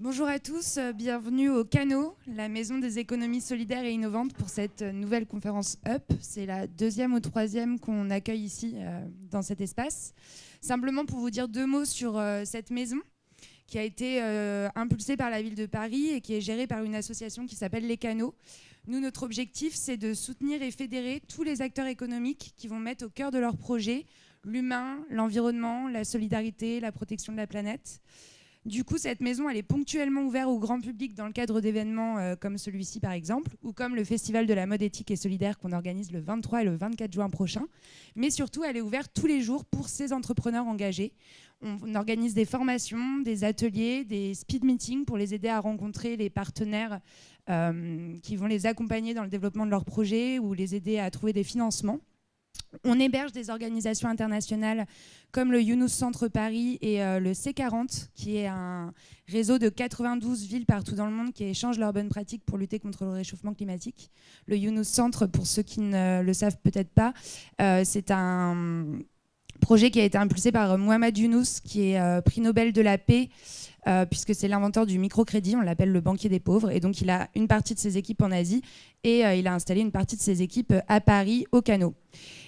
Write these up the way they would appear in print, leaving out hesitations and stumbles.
Bonjour à tous, bienvenue au Canot, la maison des économies solidaires et innovantes pour cette nouvelle conférence UP. C'est la deuxième ou troisième qu'on accueille ici dans cet espace. Simplement pour vous dire deux mots sur cette maison qui a été impulsée par la ville de Paris et qui est gérée par une association qui s'appelle Les Canots. Nous, notre objectif, c'est de soutenir et fédérer tous les acteurs économiques qui vont mettre au cœur de leur projet l'humain, l'environnement, la solidarité, la protection de la planète. Du coup, cette maison, elle est ponctuellement ouverte au grand public dans le cadre d'événements comme celui-ci, par exemple, ou comme le Festival de la mode éthique et solidaire qu'on organise le 23 et le 24 juin prochain. Mais surtout, elle est ouverte tous les jours pour ces entrepreneurs engagés. On organise des formations, des ateliers, des speed meetings pour les aider à rencontrer les partenaires qui vont les accompagner dans le développement de leurs projets ou les aider à trouver des financements. On héberge des organisations internationales comme le Younous Centre Paris et le C40, qui est un réseau de 92 villes partout dans le monde qui échangent leurs bonnes pratiques pour lutter contre le réchauffement climatique. Le Younous Centre, pour ceux qui ne le savent peut-être pas, c'est un projet qui a été impulsé par Mohamed Younous, qui est prix Nobel de la paix, puisque c'est l'inventeur du microcrédit, on l'appelle le banquier des pauvres. Et donc il a une partie de ses équipes en Asie et il a installé une partie de ses équipes à Paris, au Canot.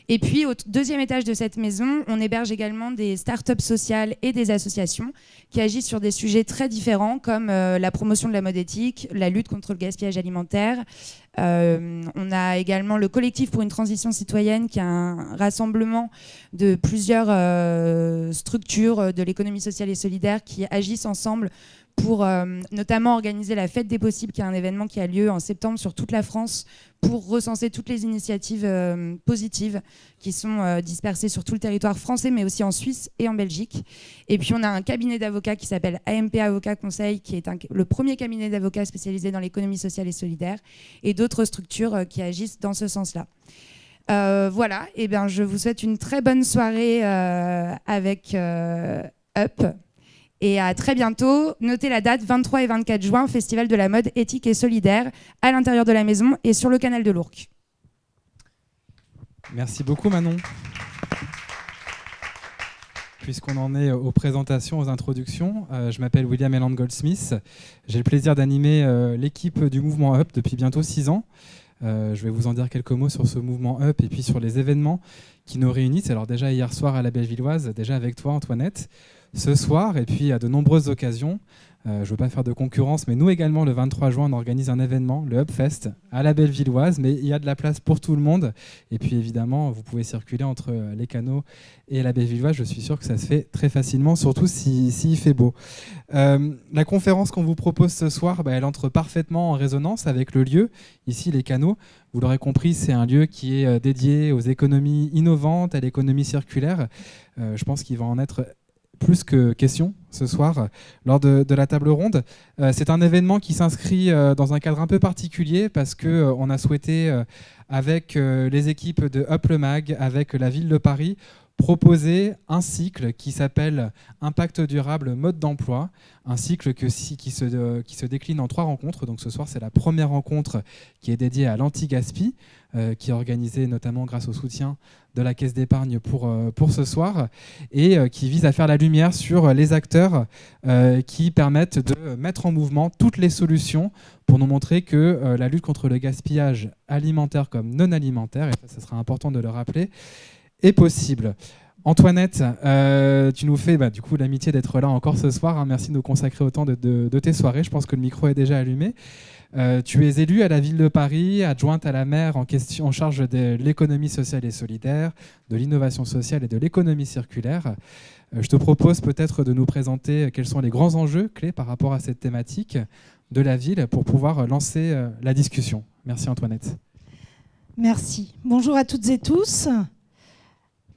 Et puis, au deuxième étage de cette maison, on héberge également des startups sociales et des associations qui agissent sur des sujets très différents comme la promotion de la mode éthique, la lutte contre le gaspillage alimentaire. On a également le collectif pour une transition citoyenne qui est un rassemblement de plusieurs structures de l'économie sociale et solidaire qui agissent ensemble pour notamment organiser la Fête des Possibles, qui est un événement qui a lieu en septembre sur toute la France pour recenser toutes les initiatives positives qui sont dispersées sur tout le territoire français, mais aussi en Suisse et en Belgique. Et puis on a un cabinet d'avocats qui s'appelle AMP Avocat Conseil, qui est le premier cabinet d'avocats spécialisé dans l'économie sociale et solidaire, et d'autres structures qui agissent dans ce sens-là. Voilà, et bien je vous souhaite une très bonne soirée avec UP. Et à très bientôt. Notez la date, 23 et 24 juin, Festival de la mode éthique et solidaire, à l'intérieur de la maison et sur le canal de l'Ourcq. Merci beaucoup Manon. Puisqu'on en est aux présentations, aux introductions, je m'appelle William Elland Goldsmith. J'ai le plaisir d'animer l'équipe du mouvement UP depuis bientôt 6 ans. Je vais vous en dire quelques mots sur ce mouvement UP et puis sur les événements qui nous réunissent. Alors déjà hier soir à la Bellevilloise, déjà avec toi Antoinette, ce soir et puis à de nombreuses occasions. Je ne veux pas faire de concurrence, mais nous également le 23 juin on organise un événement, le UpFest, à la Bellevilloise, mais il y a de la place pour tout le monde. Et puis évidemment, vous pouvez circuler entre les Canots et la Bellevilloise. Je suis sûr que ça se fait très facilement, surtout s'il fait beau. La conférence qu'on vous propose ce soir, elle entre parfaitement en résonance avec le lieu. Ici, les Canots, vous l'aurez compris, c'est un lieu qui est dédié aux économies innovantes, à l'économie circulaire. Je pense qu'il va en être plus que question ce soir lors de la table ronde. C'est un événement qui s'inscrit dans un cadre un peu particulier parce qu'on a souhaité, avec les équipes de Up le Mag, avec la ville de Paris, proposer un cycle qui s'appelle Impact durable, mode d'emploi, un cycle qui se décline en 3 rencontres. Donc ce soir, c'est la première rencontre qui est dédiée à l'anti-gaspi, qui est organisée notamment grâce au soutien de la Caisse d'épargne pour ce soir, et qui vise à faire la lumière sur les acteurs qui permettent de mettre en mouvement toutes les solutions pour nous montrer que la lutte contre le gaspillage alimentaire comme non alimentaire, et ça sera important de le rappeler, est possible. Antoinette, tu nous fais du coup l'amitié d'être là encore ce soir. Hein. Merci de nous consacrer autant de tes soirées. Je pense que le micro est déjà allumé. Tu es élue à la ville de Paris, adjointe à la maire en charge de l'économie sociale et solidaire, de l'innovation sociale et de l'économie circulaire. Je te propose peut-être de nous présenter quels sont les grands enjeux clés par rapport à cette thématique de la ville pour pouvoir lancer la discussion. Merci Antoinette. Merci. Bonjour à toutes et tous.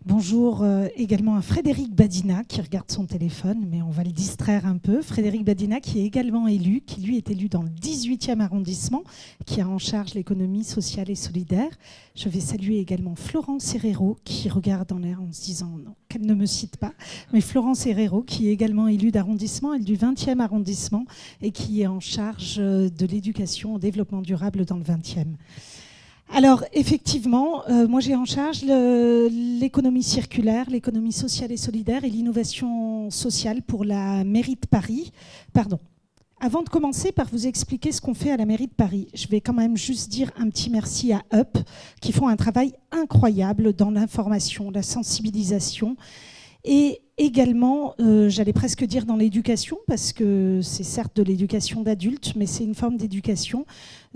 Bonjour également à Frédéric Badina qui regarde son téléphone, mais on va le distraire un peu. Frédéric Badina qui est également élu, qui lui est élu dans le 18e arrondissement, qui a en charge l'économie sociale et solidaire. Je vais saluer également Florence Herrero qui regarde en l'air en se disant non, qu'elle ne me cite pas, mais Florence Herrero qui est également élue d'arrondissement, elle du 20e arrondissement et qui est en charge de l'éducation au développement durable dans le 20e. Alors effectivement, moi j'ai en charge l'économie circulaire, l'économie sociale et solidaire et l'innovation sociale pour la mairie de Paris. Pardon. Avant de commencer par vous expliquer ce qu'on fait à la mairie de Paris, je vais quand même juste dire un petit merci à UP, qui font un travail incroyable dans l'information, la sensibilisation, et également, j'allais presque dire dans l'éducation, parce que c'est certes de l'éducation d'adultes, mais c'est une forme d'éducation.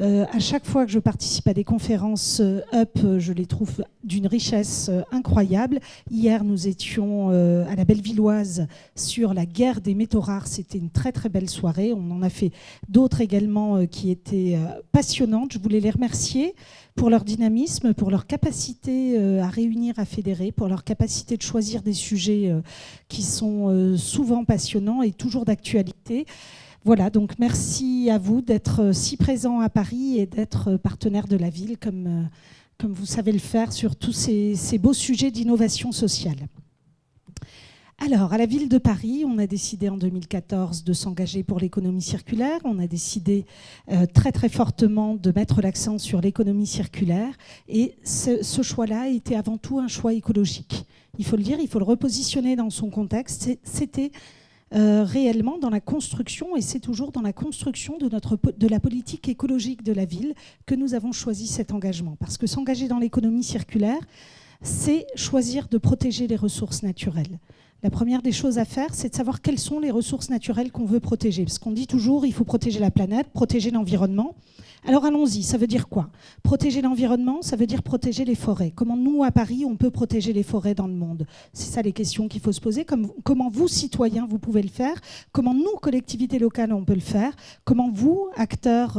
À chaque fois que je participe à des conférences UP, je les trouve d'une richesse incroyable. Hier, nous étions à la Bellevilloise sur la guerre des métaux rares. C'était une très très belle soirée. On en a fait d'autres également qui étaient passionnantes. Je voulais les remercier pour leur dynamisme, pour leur capacité à réunir, à fédérer, pour leur capacité de choisir des sujets qui sont souvent passionnants et toujours d'actualité. Voilà, donc merci à vous d'être si présents à Paris et d'être partenaire de la ville comme vous savez le faire sur tous ces beaux sujets d'innovation sociale. Alors, à la ville de Paris, on a décidé en 2014 de s'engager pour l'économie circulaire. On a décidé très très fortement de mettre l'accent sur l'économie circulaire. Et ce choix-là a été avant tout un choix écologique. Il faut le dire, il faut le repositionner dans son contexte. C'était réellement dans la construction, et c'est toujours dans la construction de la politique écologique de la ville que nous avons choisi cet engagement. Parce que s'engager dans l'économie circulaire, c'est choisir de protéger les ressources naturelles. La première des choses à faire, c'est de savoir quelles sont les ressources naturelles qu'on veut protéger. Parce qu'on dit toujours il faut protéger la planète, protéger l'environnement. Alors allons-y, ça veut dire quoi? Protéger l'environnement, ça veut dire protéger les forêts. Comment nous, à Paris, on peut protéger les forêts dans le monde? C'est ça les questions qu'il faut se poser. Comment vous, citoyens, vous pouvez le faire? Comment nous, collectivités locales, on peut le faire? Comment vous, acteurs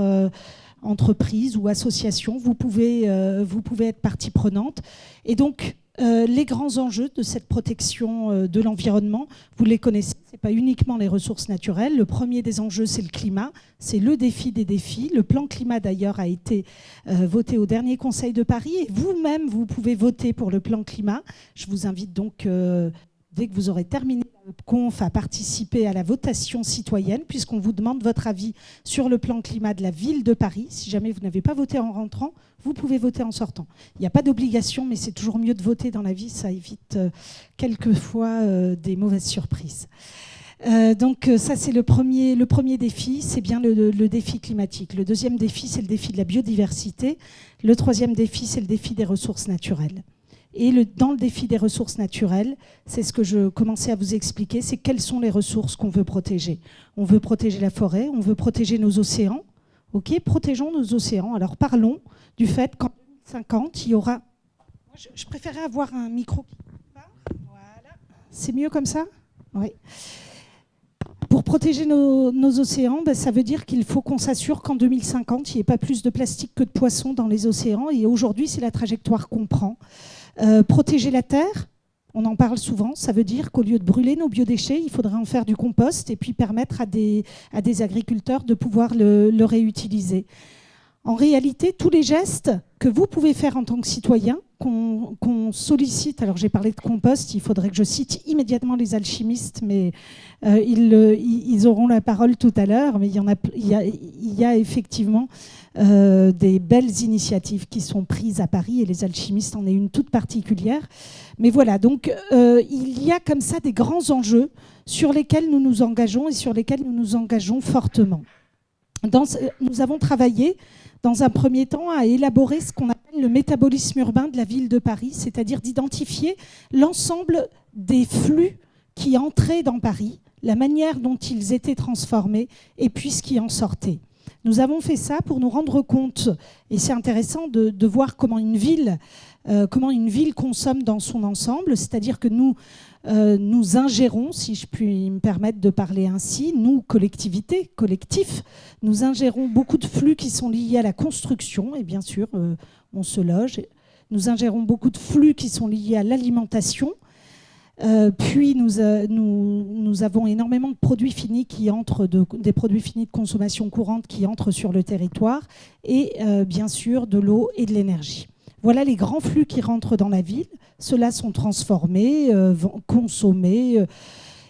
entreprises ou associations, vous pouvez être partie prenante? Et donc, les grands enjeux de cette protection de l'environnement, vous les connaissez, ce n'est pas uniquement les ressources naturelles. Le premier des enjeux, c'est le climat, c'est le défi des défis. Le plan climat, d'ailleurs, a été voté au dernier Conseil de Paris. Et vous-même, vous pouvez voter pour le plan climat. Je vous invite donc, dès que vous aurez terminé la conf, à participer à la votation citoyenne, puisqu'on vous demande votre avis sur le plan climat de la ville de Paris. Si jamais vous n'avez pas voté en rentrant, vous pouvez voter en sortant. Il n'y a pas d'obligation, mais c'est toujours mieux de voter dans la vie, ça évite quelquefois des mauvaises surprises. Donc ça, c'est le premier défi, c'est bien le défi climatique. Le deuxième défi, c'est le défi de la biodiversité. Le troisième défi, c'est le défi des ressources naturelles. Et dans le défi des ressources naturelles, c'est ce que je commençais à vous expliquer, c'est quelles sont les ressources qu'on veut protéger. On veut protéger la forêt, on veut protéger nos océans. Ok, protégeons nos océans. Alors parlons du fait qu'en 2050, il y aura... Moi, je préférais avoir un micro qui... Voilà. C'est mieux comme ça? Oui. Pour protéger nos océans, ça veut dire qu'il faut qu'on s'assure qu'en 2050, il n'y ait pas plus de plastique que de poissons dans les océans. Et aujourd'hui, c'est la trajectoire qu'on prend. Protéger la terre, on en parle souvent, ça veut dire qu'au lieu de brûler nos biodéchets, il faudrait en faire du compost et puis permettre à des agriculteurs de pouvoir le réutiliser. En réalité, tous les gestes que vous pouvez faire en tant que citoyen, qu'on sollicite, alors j'ai parlé de compost, il faudrait que je cite immédiatement les alchimistes, mais ils auront la parole tout à l'heure, mais il y a effectivement des belles initiatives qui sont prises à Paris, et les alchimistes en est une toute particulière. Mais voilà, donc il y a comme ça des grands enjeux sur lesquels nous nous engageons et sur lesquels nous nous engageons fortement. Nous avons travaillé dans un premier temps à élaborer ce qu'on appelle le métabolisme urbain de la ville de Paris, c'est-à-dire d'identifier l'ensemble des flux qui entraient dans Paris, la manière dont ils étaient transformés et puis ce qui en sortait. Nous avons fait ça pour nous rendre compte, et c'est intéressant de voir comment une ville consomme dans son ensemble, c'est-à-dire que nous ingérons, si je puis me permettre de parler ainsi, nous, collectivités, collectifs, nous ingérons beaucoup de flux qui sont liés à la construction, et bien sûr, on se loge. Nous ingérons beaucoup de flux qui sont liés à l'alimentation. Puis nous avons énormément de produits finis qui entrent, des produits finis de consommation courante qui entrent sur le territoire, et bien sûr de l'eau et de l'énergie. Voilà les grands flux qui rentrent dans la ville. Ceux-là sont transformés, consommés.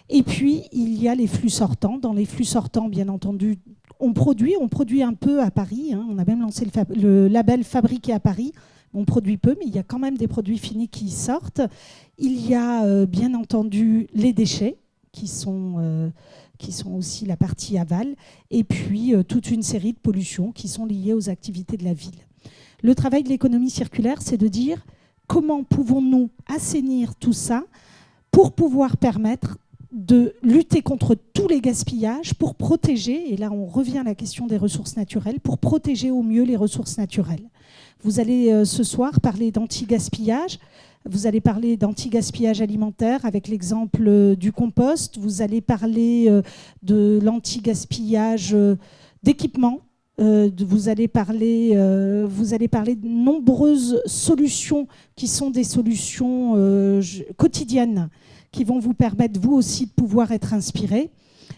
Et puis, il y a les flux sortants. Dans les flux sortants, bien entendu, on produit un peu à Paris. Hein. On a même lancé le label Fabriqué à Paris. On produit peu, mais il y a quand même des produits finis qui sortent. Il y a bien entendu les déchets qui sont qui sont aussi la partie aval, et puis toute une série de pollutions qui sont liées aux activités de la ville. Le travail de l'économie circulaire, c'est de dire comment pouvons-nous assainir tout ça pour pouvoir permettre de lutter contre tous les gaspillages, pour protéger, et là on revient à la question des ressources naturelles, pour protéger au mieux les ressources naturelles. Vous allez ce soir parler d'anti-gaspillage, vous allez parler d'anti-gaspillage alimentaire avec l'exemple du compost, vous allez parler de l'anti-gaspillage d'équipements, vous allez parler de nombreuses solutions qui sont des solutions quotidiennes, qui vont vous permettre, vous aussi, de pouvoir être inspirés.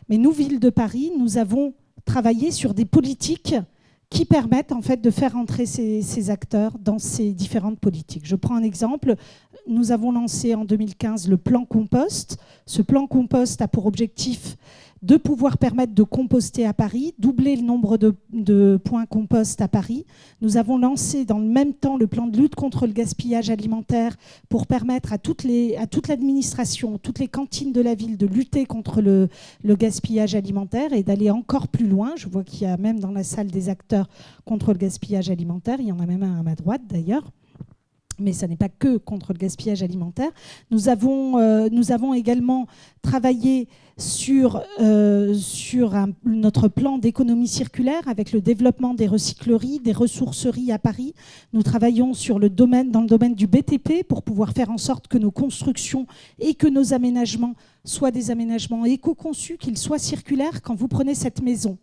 Mais nous, Ville de Paris, nous avons travaillé sur des politiques qui permettent en fait de faire entrer ces acteurs dans ces différentes politiques. Je prends un exemple. Nous avons lancé en 2015 le plan compost. Ce plan compost a pour objectif de pouvoir permettre de composter à Paris, doubler le nombre de points compost à Paris. Nous avons lancé dans le même temps le plan de lutte contre le gaspillage alimentaire pour permettre à toute l'administration, toutes les cantines de la ville de lutter contre le gaspillage alimentaire et d'aller encore plus loin. Je vois qu'il y a même dans la salle des acteurs contre le gaspillage alimentaire. Il y en a même un à ma droite d'ailleurs. Mais ça n'est pas que contre le gaspillage alimentaire. Nous avons également travaillé sur notre plan d'économie circulaire avec le développement des recycleries, des ressourceries à Paris. Nous travaillons dans le domaine du BTP pour pouvoir faire en sorte que nos constructions et que nos aménagements soient des aménagements éco-conçus, qu'ils soient circulaires. Quand vous prenez cette maison,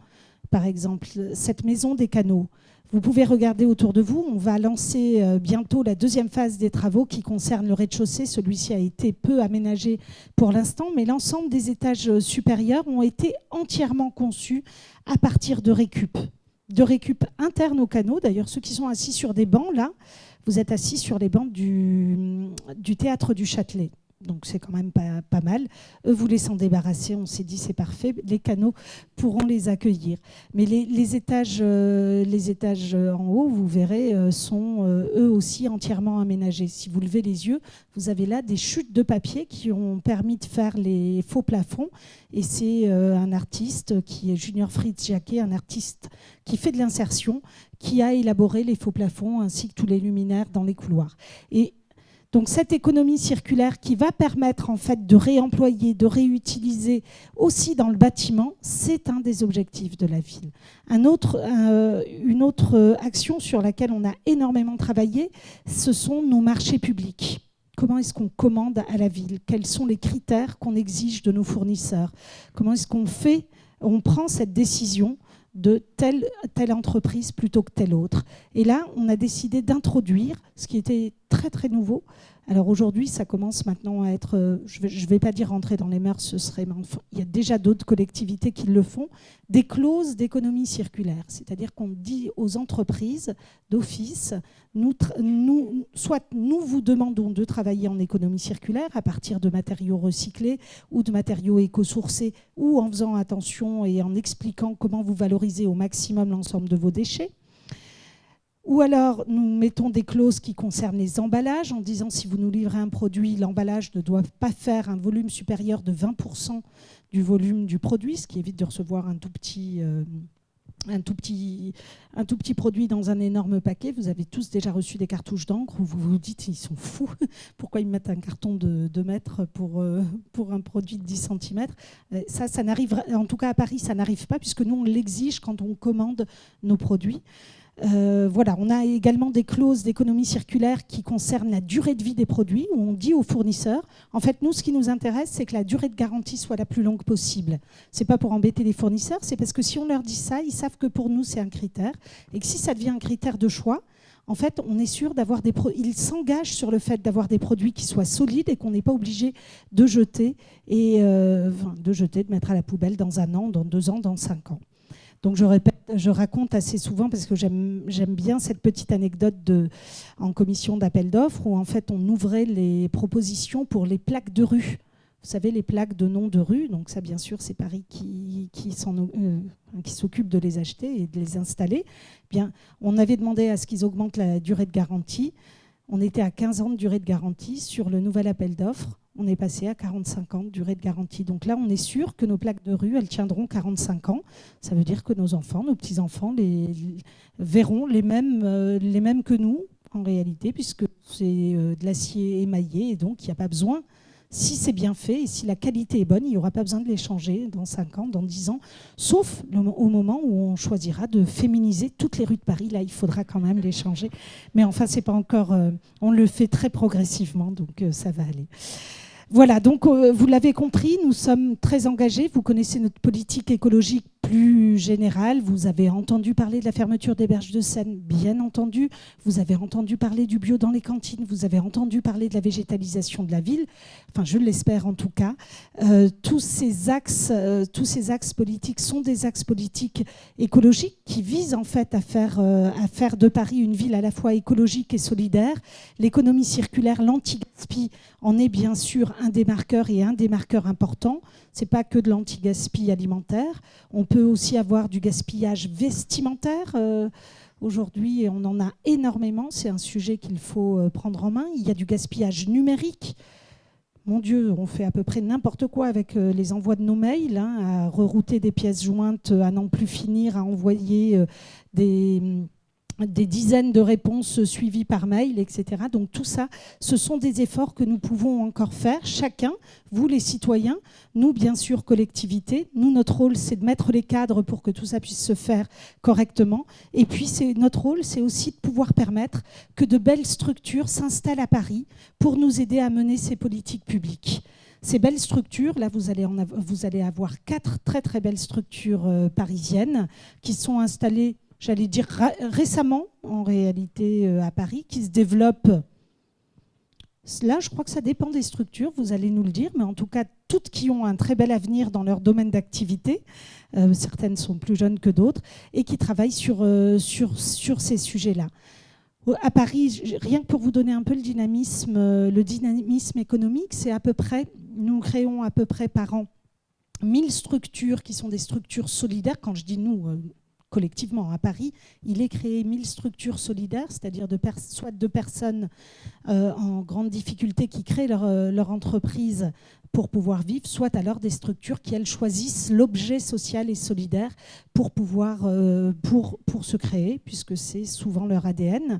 par exemple, cette maison des canaux, vous pouvez regarder autour de vous. On va lancer bientôt la deuxième phase des travaux qui concerne le rez-de-chaussée. Celui-ci a été peu aménagé pour l'instant, mais l'ensemble des étages supérieurs ont été entièrement conçus à partir de récup internes aux canaux. D'ailleurs, ceux qui sont assis sur des bancs, là, vous êtes assis sur les bancs du théâtre du Châtelet. Donc c'est quand même pas mal. Eux voulaient s'en débarrasser, on s'est dit c'est parfait, les canaux pourront les accueillir. Mais les étages en haut, vous verrez, sont eux aussi entièrement aménagés. Si vous levez les yeux, vous avez là des chutes de papier qui ont permis de faire les faux plafonds. Et c'est un artiste qui est Junior Fritz Jacquet, un artiste qui fait de l'insertion, qui a élaboré les faux plafonds ainsi que tous les luminaires dans les couloirs. Et donc cette économie circulaire qui va permettre en fait de réemployer, de réutiliser aussi dans le bâtiment, c'est un des objectifs de la ville. Une autre action sur laquelle on a énormément travaillé, ce sont nos marchés publics. Comment est-ce qu'on commande à la ville? Quels sont les critères qu'on exige de nos fournisseurs? Comment est-ce on prend cette décision de telle entreprise plutôt que telle autre. Et là, on a décidé d'introduire ce qui était très très nouveau. Alors aujourd'hui, ça commence maintenant à être, je ne vais pas dire rentrer dans les mœurs, il y a déjà d'autres collectivités qui le font, des clauses d'économie circulaire. C'est-à-dire qu'on dit aux entreprises d'office, soit nous vous demandons de travailler en économie circulaire à partir de matériaux recyclés ou de matériaux éco-sourcés, ou en faisant attention et en expliquant comment vous valorisez au maximum l'ensemble de vos déchets. Ou alors, nous mettons des clauses qui concernent les emballages, en disant si vous nous livrez un produit, l'emballage ne doit pas faire un volume supérieur de 20% du volume du produit, ce qui évite de recevoir un tout petit produit dans un énorme paquet. Vous avez tous déjà reçu des cartouches d'encre où vous vous dites ils sont fous, pourquoi ils mettent un carton de 2 mètres pour un produit de 10 cm. Ça n'arrive, en tout cas à Paris, ça n'arrive pas puisque nous on l'exige quand on commande nos produits. Voilà, on a également des clauses d'économie circulaire qui concernent la durée de vie des produits, où on dit aux fournisseurs, en fait, nous, ce qui nous intéresse, c'est que la durée de garantie soit la plus longue possible. Ce n'est pas pour embêter les fournisseurs, c'est parce que si on leur dit ça, ils savent que pour nous, c'est un critère, et que si ça devient un critère de choix, en fait, on est sûr d'avoir ils s'engagent sur le fait d'avoir des produits qui soient solides et qu'on n'est pas obligé de jeter, de mettre à la poubelle dans 1 an, dans 2 ans, dans 5 ans. Donc je raconte assez souvent parce que j'aime bien cette petite anecdote en commission d'appel d'offres où en fait on ouvrait les propositions pour les plaques de rue. Vous savez, les plaques de nom de rue, donc ça bien sûr c'est Paris qui s'occupe de les acheter et de les installer. Bien, on avait demandé à ce qu'ils augmentent la durée de garantie. On était à 15 ans de durée de garantie. Sur le nouvel appel d'offres, On est passé à 45 ans de durée de garantie. Donc là, on est sûr que nos plaques de rue, elles tiendront 45 ans. Ça veut dire que nos enfants, nos petits-enfants verront les mêmes que nous, en réalité, puisque c'est de l'acier émaillé. Et donc, il n'y a pas besoin, si c'est bien fait et si la qualité est bonne, il n'y aura pas besoin de les changer dans 5 ans, dans 10 ans, sauf au moment où on choisira de féminiser toutes les rues de Paris. Là, il faudra quand même les changer. Mais enfin, c'est pas encore... on le fait très progressivement, donc ça va aller. Voilà, donc vous l'avez compris, nous sommes très engagés. Vous connaissez notre politique écologique plus générale. Vous avez entendu parler de la fermeture des berges de Seine, bien entendu. Vous avez entendu parler du bio dans les cantines. Vous avez entendu parler de la végétalisation de la ville. Enfin, je l'espère en tout cas. Tous ces axes politiques sont des axes politiques écologiques qui visent en fait à faire de Paris une ville à la fois écologique et solidaire. L'économie circulaire, l'anti-gaspi en est bien sûr un des marqueurs et un des marqueurs importants. Ce n'est pas que de l'anti-gaspi alimentaire. On peut aussi avoir du gaspillage vestimentaire. Aujourd'hui, on en a énormément. C'est un sujet qu'il faut prendre en main. Il y a du gaspillage numérique. Mon Dieu, on fait à peu près n'importe quoi avec les envois de nos mails, à rerouter des pièces jointes, à n'en plus finir, à envoyer des dizaines de réponses suivies par mail, etc. Donc tout ça, ce sont des efforts que nous pouvons encore faire, chacun, vous les citoyens, nous bien sûr collectivités. Nous, notre rôle, c'est de mettre les cadres pour que tout ça puisse se faire correctement. Et puis notre rôle, c'est aussi de pouvoir permettre que de belles structures s'installent à Paris pour nous aider à mener ces politiques publiques. Ces belles structures, là vous allez avoir 4 très très belles structures parisiennes qui sont installées, j'allais dire récemment, en réalité, à Paris, qui se développent. Là, je crois que ça dépend des structures, vous allez nous le dire, mais en tout cas, toutes qui ont un très bel avenir dans leur domaine d'activité, certaines sont plus jeunes que d'autres, et qui travaillent sur ces sujets-là. À Paris, rien que pour vous donner un peu le dynamisme économique, c'est à peu près, nous créons à peu près par an 1000 structures qui sont des structures solidaires. Quand je dis nous, collectivement, à Paris, il est créé 1000 structures solidaires, c'est-à-dire soit de personnes en grande difficulté qui créent leur entreprise pour pouvoir vivre, soit alors des structures qui, elles, choisissent l'objet social et solidaire pour pouvoir pour se créer, puisque c'est souvent leur ADN.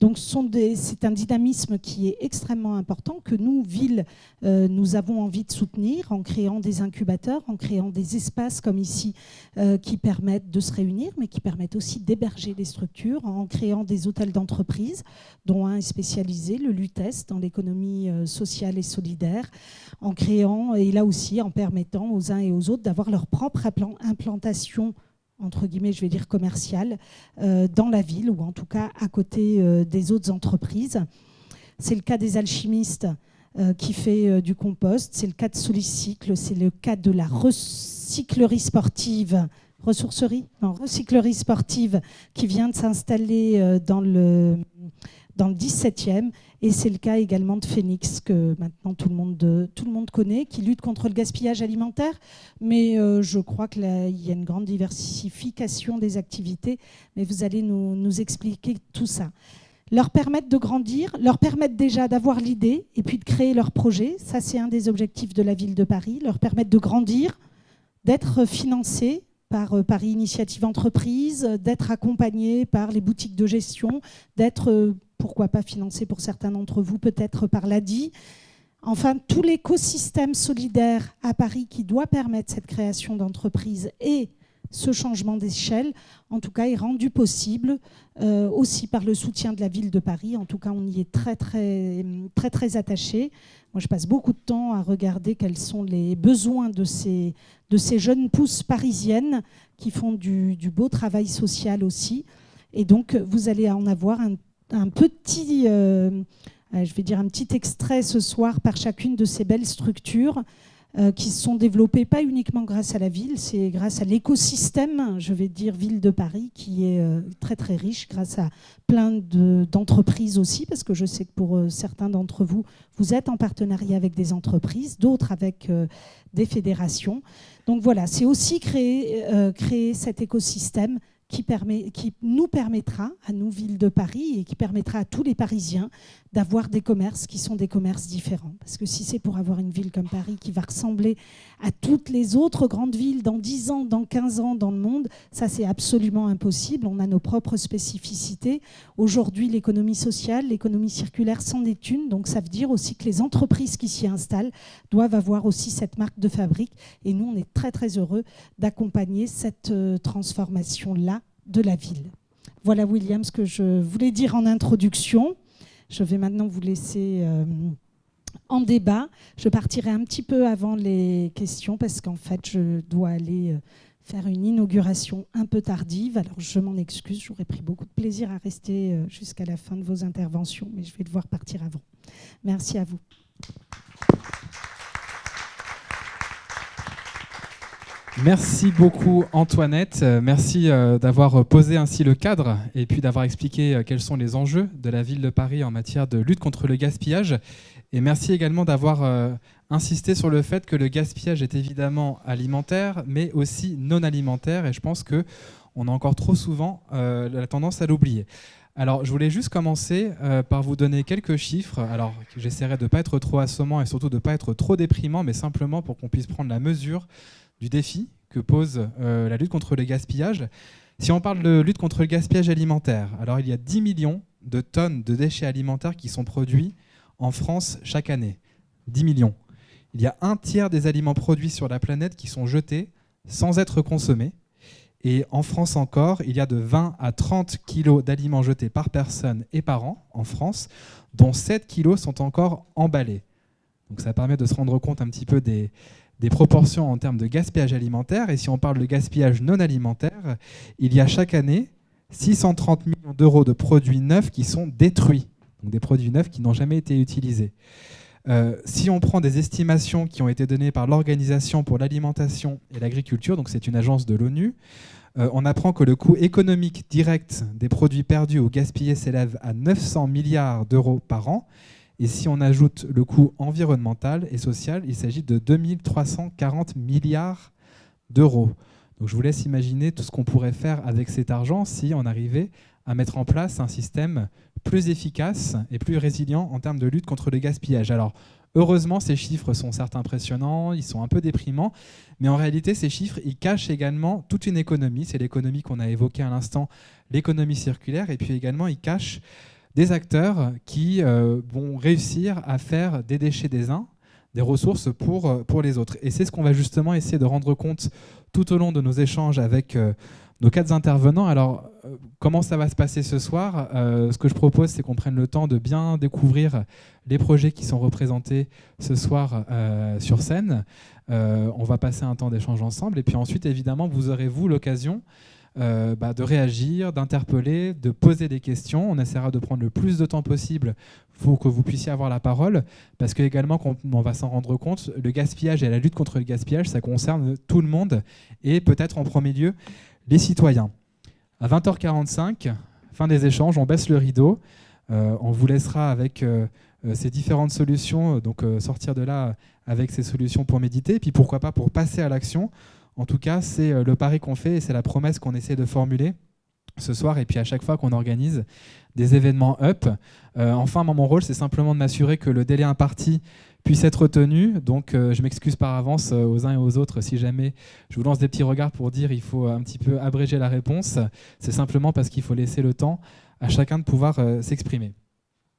Donc c'est un dynamisme qui est extrêmement important, que nous, villes, nous avons envie de soutenir en créant des incubateurs, en créant des espaces comme ici qui permettent de se réunir, mais qui permettent aussi d'héberger des structures, en créant des hôtels d'entreprise, dont un est spécialisé, le LUTES, dans l'économie sociale et solidaire, en créant, et là aussi en permettant aux uns et aux autres d'avoir leur propre implantation, entre guillemets, je vais dire commerciale, dans la ville, ou en tout cas à côté des autres entreprises. C'est le cas des alchimistes qui fait du compost, c'est le cas de Solicycle, c'est le cas de la recyclerie sportive, recyclerie sportive qui vient de s'installer dans le 17e, et c'est le cas également de Phoenix, que maintenant tout le monde connaît, qui lutte contre le gaspillage alimentaire, mais je crois qu'il y a une grande diversification des activités, mais vous allez nous expliquer tout ça. Leur permettre de grandir, leur permettre déjà d'avoir l'idée et puis de créer leur projet, ça c'est un des objectifs de la ville de Paris, leur permettre de grandir, d'être financés par Paris Initiative Entreprise, d'être accompagnés par les boutiques de gestion, d'être, pourquoi pas financés pour certains d'entre vous, peut-être par l'ADI. Enfin, tout l'écosystème solidaire à Paris qui doit permettre cette création d'entreprises et ce changement d'échelle, en tout cas, est rendu possible aussi par le soutien de la ville de Paris. En tout cas, on y est très, très, très, très attaché. Moi, je passe beaucoup de temps à regarder quels sont les besoins de ces jeunes pousses parisiennes qui font du beau travail social aussi. Et donc, vous allez en avoir un petit, je vais dire un petit extrait ce soir par chacune de ces belles structures qui se sont développées pas uniquement grâce à la ville, c'est grâce à l'écosystème, je vais dire, ville de Paris, qui est très très riche, grâce à plein d'entreprises aussi, parce que je sais que pour certains d'entre vous, vous êtes en partenariat avec des entreprises, d'autres avec des fédérations. Donc voilà, c'est aussi créer cet écosystème qui nous permettra, à nous, Ville de Paris, et qui permettra à tous les Parisiens d'avoir des commerces qui sont des commerces différents. Parce que si c'est pour avoir une ville comme Paris qui va ressembler à toutes les autres grandes villes dans 10 ans, dans 15 ans dans le monde, ça c'est absolument impossible. On a nos propres spécificités. Aujourd'hui, l'économie sociale, l'économie circulaire s'en est une. Donc ça veut dire aussi que les entreprises qui s'y installent doivent avoir aussi cette marque de fabrique. Et nous, on est très très heureux d'accompagner cette transformation-là de la ville. Voilà, William, ce que je voulais dire en introduction. Je vais maintenant vous laisser en débat. Je partirai un petit peu avant les questions parce qu'en fait, je dois aller faire une inauguration un peu tardive. Alors, je m'en excuse, j'aurais pris beaucoup de plaisir à rester jusqu'à la fin de vos interventions, mais je vais devoir partir avant. Merci à vous. Merci beaucoup Antoinette, merci d'avoir posé ainsi le cadre et puis d'avoir expliqué quels sont les enjeux de la ville de Paris en matière de lutte contre le gaspillage. Et merci également d'avoir insisté sur le fait que le gaspillage est évidemment alimentaire, mais aussi non alimentaire. Et je pense qu'on a encore trop souvent la tendance à l'oublier. Alors, je voulais juste commencer par vous donner quelques chiffres. Alors, j'essaierai de ne pas être trop assommant et surtout de ne pas être trop déprimant, mais simplement pour qu'on puisse prendre la mesure du défi que pose la lutte contre le gaspillage. Si on parle de lutte contre le gaspillage alimentaire, alors il y a 10 millions de tonnes de déchets alimentaires qui sont produits en France chaque année. 10 millions. Il y a un tiers des aliments produits sur la planète qui sont jetés sans être consommés. Et en France encore, il y a de 20 à 30 kilos d'aliments jetés par personne et par an en France, dont 7 kilos sont encore emballés. Donc ça permet de se rendre compte un petit peu des proportions en termes de gaspillage alimentaire. Et si on parle de gaspillage non alimentaire, il y a chaque année 630 millions d'euros de produits neufs qui sont détruits. Donc des produits neufs qui n'ont jamais été utilisés. Si on prend des estimations qui ont été données par l'Organisation pour l'alimentation et l'agriculture, donc c'est une agence de l'ONU, on apprend que le coût économique direct des produits perdus ou gaspillés s'élève à 900 milliards d'euros par an. Et si on ajoute le coût environnemental et social, il s'agit de 2340 milliards d'euros. Donc je vous laisse imaginer tout ce qu'on pourrait faire avec cet argent si on arrivait à mettre en place un système plus efficace et plus résilient en termes de lutte contre le gaspillage. Alors, heureusement, ces chiffres sont certes impressionnants, ils sont un peu déprimants, mais en réalité, ces chiffres, ils cachent également toute une économie. C'est l'économie qu'on a évoquée à l'instant, l'économie circulaire, et puis également, ils cachent des acteurs qui vont réussir à faire des déchets des uns, des ressources pour les autres. Et c'est ce qu'on va justement essayer de rendre compte tout au long de nos échanges avec nos 4 intervenants. Alors, comment ça va se passer ce soir ? Ce que je propose, c'est qu'on prenne le temps de bien découvrir les projets qui sont représentés ce soir sur scène. On va passer un temps d'échange ensemble. Et puis ensuite, évidemment, vous aurez, vous, l'occasion de réagir, d'interpeller, de poser des questions. On essaiera de prendre le plus de temps possible pour que vous puissiez avoir la parole, parce que également, on va s'en rendre compte, le gaspillage et la lutte contre le gaspillage, ça concerne tout le monde, et peut-être en premier lieu les citoyens. À 20h45, fin des échanges, on baisse le rideau. On vous laissera avec ces différentes solutions, donc sortir de là avec ces solutions pour méditer, et puis pourquoi pas pour passer à l'action. En tout cas, c'est le pari qu'on fait et c'est la promesse qu'on essaie de formuler ce soir et puis à chaque fois qu'on organise des événements up. Enfin, mon rôle, c'est simplement de m'assurer que le délai imparti puisse être tenu. Donc, je m'excuse par avance aux uns et aux autres si jamais je vous lance des petits regards pour dire il faut un petit peu abréger la réponse. C'est simplement parce qu'il faut laisser le temps à chacun de pouvoir s'exprimer.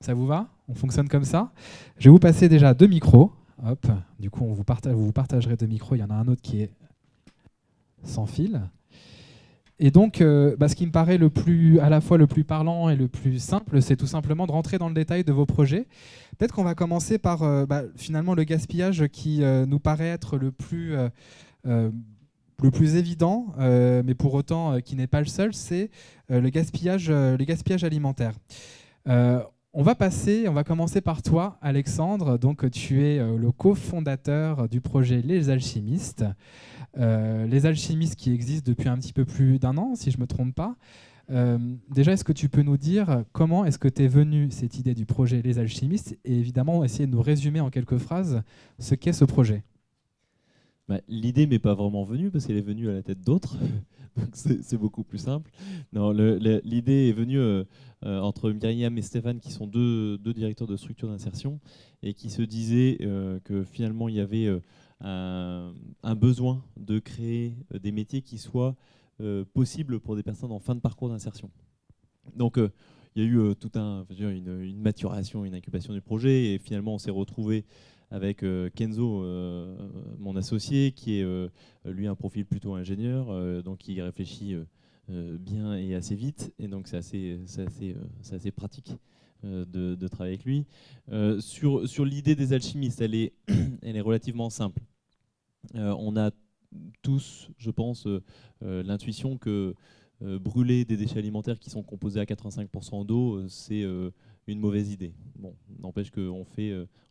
Ça vous va ? On fonctionne comme ça ? Je vais vous passer déjà 2 micros. Hop. Du coup, vous partagerez 2 micros. Il y en a un autre qui est sans fil. Et donc, ce qui me paraît à la fois le plus parlant et le plus simple, c'est tout simplement de rentrer dans le détail de vos projets. Peut-être qu'on va commencer par finalement le gaspillage qui nous paraît être le plus évident, mais pour autant qui n'est pas le seul, c'est le gaspillage alimentaire. On va commencer par toi, Alexandre. Donc, tu es le cofondateur du projet Les Alchimistes. Les Alchimistes qui existent depuis un petit peu plus d'1 an, si je ne me trompe pas. Déjà, est-ce que tu peux nous dire comment est-ce que t'es venue cette idée du projet Les Alchimistes et évidemment essayer de nous résumer en quelques phrases ce qu'est ce projet ? L'idée m'est pas vraiment venue parce qu'elle est venue à la tête d'autres, donc c'est beaucoup plus simple. Non, l'idée est venue entre Myriam et Stéphane, qui sont deux directeurs de structure d'insertion, et qui se disaient que finalement il y avait un besoin de créer des métiers qui soient possibles pour des personnes en fin de parcours d'insertion. Donc il y a eu une maturation, une incubation du projet, et finalement on s'est retrouvé avec Kenzo, mon associé, qui est lui un profil plutôt ingénieur, donc il réfléchit bien et assez vite, et donc c'est assez pratique de travailler avec lui. Sur l'idée des alchimistes, elle est relativement simple. On a tous, je pense, l'intuition que brûler des déchets alimentaires qui sont composés à 85% d'eau, c'est une mauvaise idée. Bon, n'empêche qu'on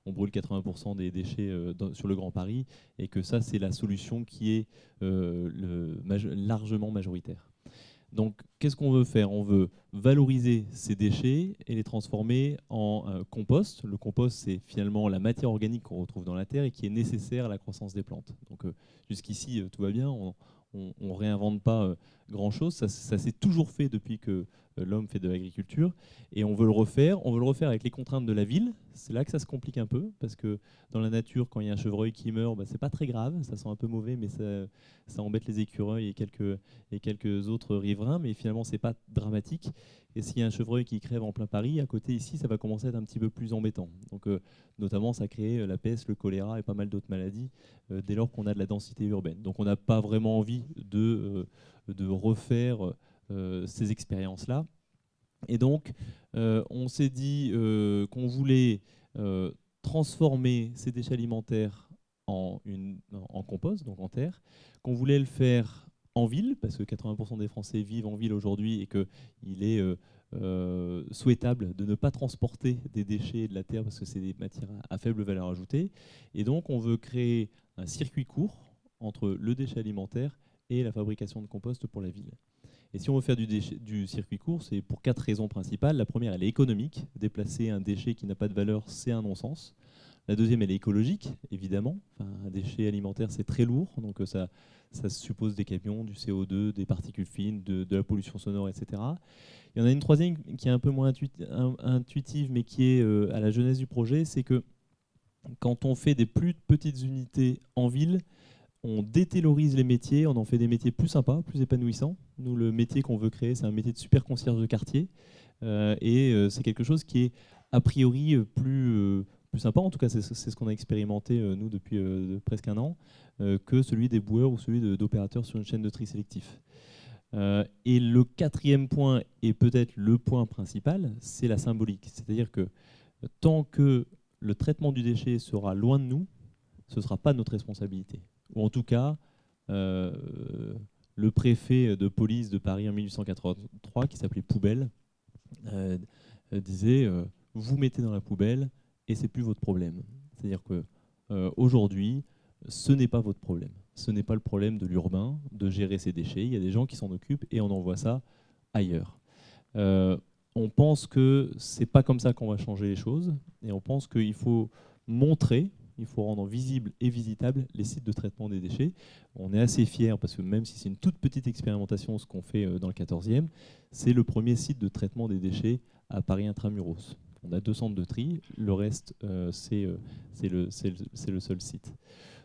on brûle 80% des déchets sur le Grand Paris, et que ça, c'est la solution qui est largement majoritaire. Donc, qu'est-ce qu'on veut faire? On veut valoriser ces déchets et les transformer en compost. Le compost, c'est finalement la matière organique qu'on retrouve dans la terre et qui est nécessaire à la croissance des plantes. Donc, jusqu'ici, tout va bien. On ne réinvente pas grand-chose. Ça s'est toujours fait depuis que l'homme fait de l'agriculture, et on veut le refaire. On veut le refaire avec les contraintes de la ville. C'est là que ça se complique un peu, parce que dans la nature, quand il y a un chevreuil qui meurt, c'est pas très grave, ça sent un peu mauvais, mais ça embête les écureuils et quelques autres riverains, mais finalement c'est pas dramatique. Et s'il y a un chevreuil qui crève en plein Paris, à côté ici, ça va commencer à être un petit peu plus embêtant. Donc notamment, ça crée la peste, le choléra et pas mal d'autres maladies dès lors qu'on a de la densité urbaine. Donc on n'a pas vraiment envie de refaire ces expériences-là. Et donc, on s'est dit qu'on voulait transformer ces déchets alimentaires en compost, donc en terre, qu'on voulait le faire en ville, parce que 80% des Français vivent en ville aujourd'hui, et qu'il est souhaitable de ne pas transporter des déchets de la terre, parce que c'est des matières à faible valeur ajoutée. Et donc, on veut créer un circuit court entre le déchet alimentaire et la fabrication de compost pour la ville. Et si on veut faire du circuit court, c'est pour 4 raisons principales. La première, elle est économique. Déplacer un déchet qui n'a pas de valeur, c'est un non-sens. La deuxième, elle est écologique, évidemment. Un déchet alimentaire, c'est très lourd, donc ça suppose des camions, du CO2, des particules fines, de la pollution sonore, etc. Il y en a une troisième qui est un peu moins intuitive, mais qui est à la jeunesse du projet, c'est que quand on fait des plus petites unités en ville, on détaylorise les métiers, on en fait des métiers plus sympas, plus épanouissants. Nous, le métier qu'on veut créer, c'est un métier de super concierge de quartier. C'est quelque chose qui est a priori plus sympa, en tout cas c'est ce qu'on a expérimenté nous depuis presque un an, que celui des boueurs ou celui d'opérateurs sur une chaîne de tri sélectif. Et le quatrième point, et peut-être le point principal, c'est la symbolique. C'est-à-dire que tant que le traitement du déchet sera loin de nous, ce ne sera pas notre responsabilité. Ou en tout cas, le préfet de police de Paris en 1883, qui s'appelait Poubelle, disait vous mettez dans la poubelle et c'est plus votre problème. C'est-à-dire que aujourd'hui, ce n'est pas votre problème. Ce n'est pas le problème de l'urbain de gérer ses déchets. Il y a des gens qui s'en occupent et on envoie ça ailleurs. On pense que c'est pas comme ça qu'on va changer les choses, et on pense qu'il faut montrer, il faut rendre visibles et visitables les sites de traitement des déchets. On est assez fiers, parce que même si c'est une toute petite expérimentation, ce qu'on fait dans le 14e, c'est le premier site de traitement des déchets à Paris Intramuros. On a 2 centres de tri, le reste, c'est le seul site.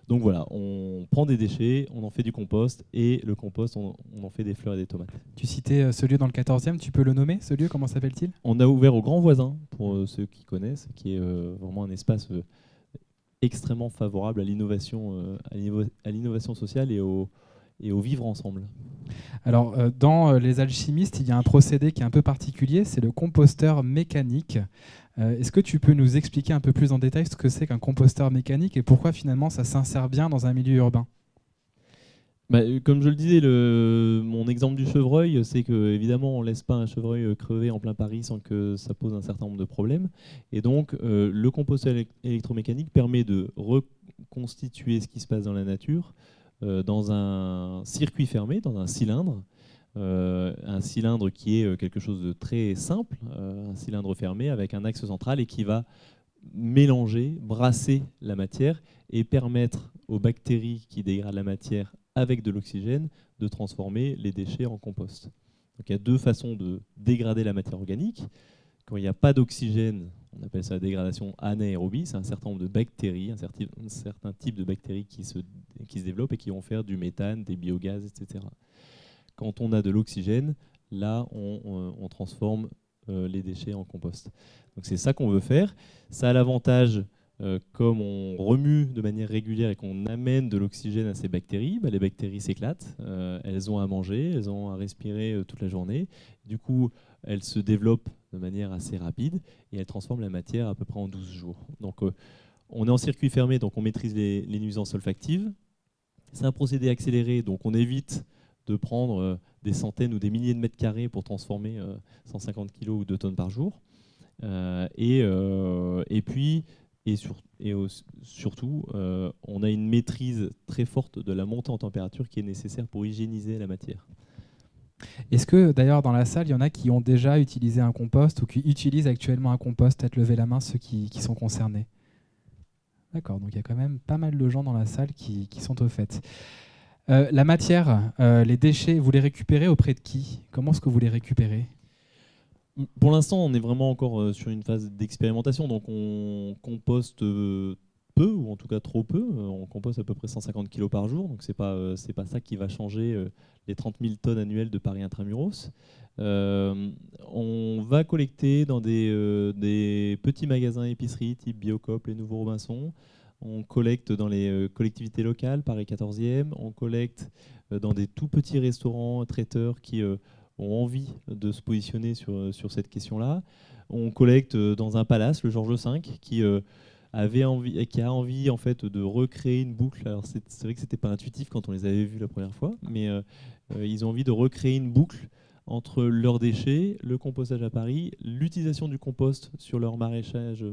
Donc voilà, on prend des déchets, on en fait du compost, et le compost, on en fait des fleurs et des tomates. Tu citais ce lieu dans le 14e, tu peux le nommer, ce lieu, comment s'appelle-t-il? On a ouvert au Grand Voisin, pour ceux qui connaissent, qui est vraiment un espace extrêmement favorable à l'innovation sociale et au vivre ensemble. Alors, dans les alchimistes, il y a un procédé qui est un peu particulier, c'est le composteur mécanique. Est-ce que tu peux nous expliquer un peu plus en détail ce que c'est qu'un composteur mécanique et pourquoi finalement ça s'insère bien dans un milieu urbain? Comme je le disais, mon exemple du chevreuil, c'est qu'évidemment on ne laisse pas un chevreuil crever en plein Paris sans que ça pose un certain nombre de problèmes. Et donc le composteur électromécanique permet de reconstituer ce qui se passe dans la nature dans un circuit fermé, dans un cylindre qui est quelque chose de très simple, un cylindre fermé avec un axe central et qui va mélanger, brasser la matière et permettre aux bactéries qui dégradent la matière avec de l'oxygène de transformer les déchets en compost. Donc il y a deux façons de dégrader la matière organique. Quand il n'y a pas d'oxygène, on appelle ça la dégradation anaérobie, c'est un certain nombre de bactéries, un certain type de bactéries qui se développent et qui vont faire du méthane, des biogaz, etc. Quand on a de l'oxygène, là on transforme les déchets en compost. Donc c'est ça qu'on veut faire. Ça a l'avantage, comme on remue de manière régulière et qu'on amène de l'oxygène à ces bactéries, les bactéries s'éclatent, elles ont à manger, elles ont à respirer toute la journée. Du coup, elles se développent de manière assez rapide et elles transforment la matière à peu près en 12 jours. Donc on est en circuit fermé, donc on maîtrise les nuisances olfactives. C'est un procédé accéléré, donc on évite de prendre des centaines ou des milliers de mètres carrés pour transformer 150 kg ou 2 tonnes par jour. Surtout, on a une maîtrise très forte de la montée en température qui est nécessaire pour hygiéniser la matière. Est-ce que d'ailleurs dans la salle, il y en a qui ont déjà utilisé un compost ou qui utilisent actuellement un compost? Peut-être lever la main ceux qui sont concernés. D'accord, donc il y a quand même pas mal de gens dans la salle qui sont au fait. La matière, les déchets, vous les récupérez auprès de qui? Comment est-ce que vous les récupérez? Pour l'instant, on est vraiment encore sur une phase d'expérimentation, donc on composte peu, ou en tout cas trop peu. On composte à peu près 150 kg par jour, donc c'est pas ça qui va changer les 30 000 tonnes annuelles de Paris Intramuros. On va collecter dans des petits magasins épiceries type Biocoop, les Nouveaux Robinson. On collecte dans les collectivités locales, Paris 14e. On collecte dans des tout petits restaurants, traiteurs qui ont envie de se positionner sur cette question-là. On collecte dans un palace, le Georges V, qui a envie en fait de recréer une boucle. Alors c'est vrai que c'était pas intuitif quand on les avait vus la première fois, mais ils ont envie de recréer une boucle entre leurs déchets, le compostage à Paris, l'utilisation du compost sur leur maraîchage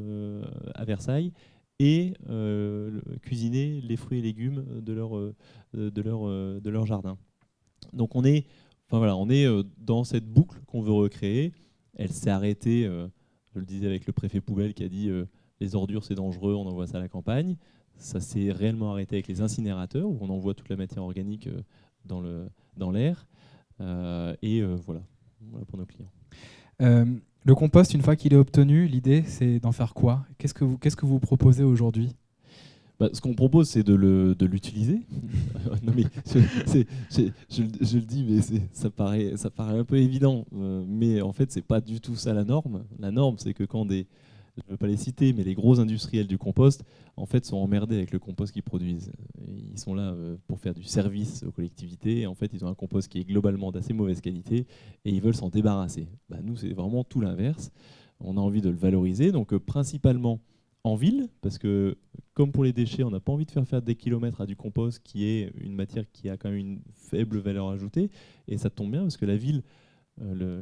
à Versailles et cuisiner les fruits et légumes de leur jardin. Donc on est dans cette boucle qu'on veut recréer. Elle s'est arrêtée, je le disais avec le préfet Poubelle qui a dit les ordures c'est dangereux, on envoie ça à la campagne. Ça s'est réellement arrêté avec les incinérateurs où on envoie toute la matière organique dans l'air. Voilà pour nos clients. Le compost, une fois qu'il est obtenu, l'idée c'est d'en faire quoi? Qu'est-ce que vous proposez aujourd'hui? Ce qu'on propose, c'est de l'utiliser. Non, mais je le dis, mais ça paraît un peu évident. Mais en fait, c'est pas du tout ça la norme. La norme, c'est que quand je ne veux pas les citer, mais les gros industriels du compost, en fait, sont emmerdés avec le compost qu'ils produisent. Ils sont là pour faire du service aux collectivités. Et en fait, ils ont un compost qui est globalement d'assez mauvaise qualité et ils veulent s'en débarrasser. Nous, c'est vraiment tout l'inverse. On a envie de le valoriser. Donc, principalement en ville, parce que comme pour les déchets, on n'a pas envie de faire des kilomètres à du compost qui est une matière qui a quand même une faible valeur ajoutée. Et ça tombe bien parce que la ville,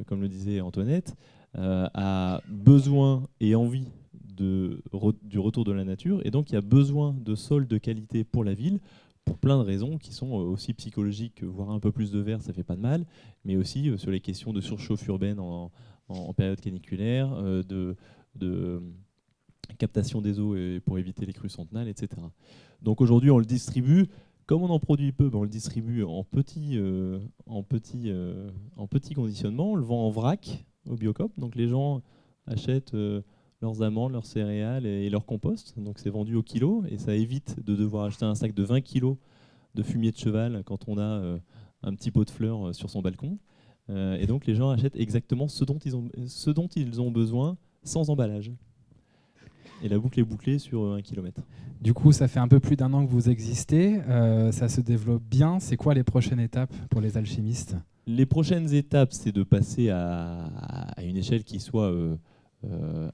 comme le disait Antoinette, a besoin et envie du retour de la nature. Et donc il y a besoin de sols de qualité pour la ville, pour plein de raisons qui sont aussi psychologiques, voire un peu plus de verre, ça fait pas de mal, mais aussi sur les questions de surchauffe urbaine en période caniculaire, de captation des eaux pour éviter les crues centenales, etc. Donc aujourd'hui, on le distribue. Comme on en produit peu, on le distribue en petit conditionnement. On le vend en vrac au Biocoop. Donc les gens achètent leurs amandes, leurs céréales et leur compost. Donc c'est vendu au kilo et ça évite de devoir acheter un sac de 20 kg de fumier de cheval quand on a un petit pot de fleurs sur son balcon. Et donc les gens achètent exactement ce dont ils ont besoin sans emballage. Et la boucle est bouclée sur 1 km. Du coup, ça fait un peu plus d'1 an que vous existez. Ça se développe bien. C'est quoi les prochaines étapes pour les alchimistes? Les prochaines étapes, c'est de passer à une échelle qui soit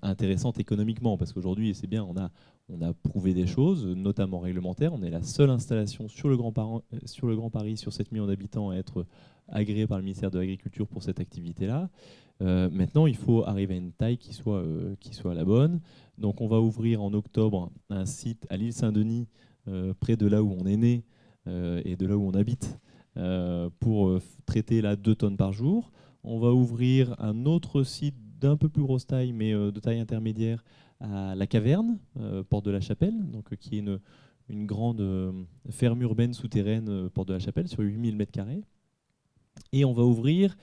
intéressante économiquement. Parce qu'aujourd'hui, c'est bien, on a prouvé des choses, notamment réglementaires. On est la seule installation sur le Grand Paris, sur 7 millions d'habitants, à être agréée par le ministère de l'Agriculture pour cette activité-là. Maintenant, il faut arriver à une taille qui soit la bonne. Donc, on va ouvrir en octobre un site à l'île Saint-Denis, près de là où on est né et de là où on habite, pour traiter 2 tonnes par jour. On va ouvrir un autre site d'un peu plus grosse taille, mais de taille intermédiaire, à la Caverne, porte de la Chapelle, donc, qui est une grande ferme urbaine souterraine, porte de la Chapelle, sur 8000 m². Et on va ouvrir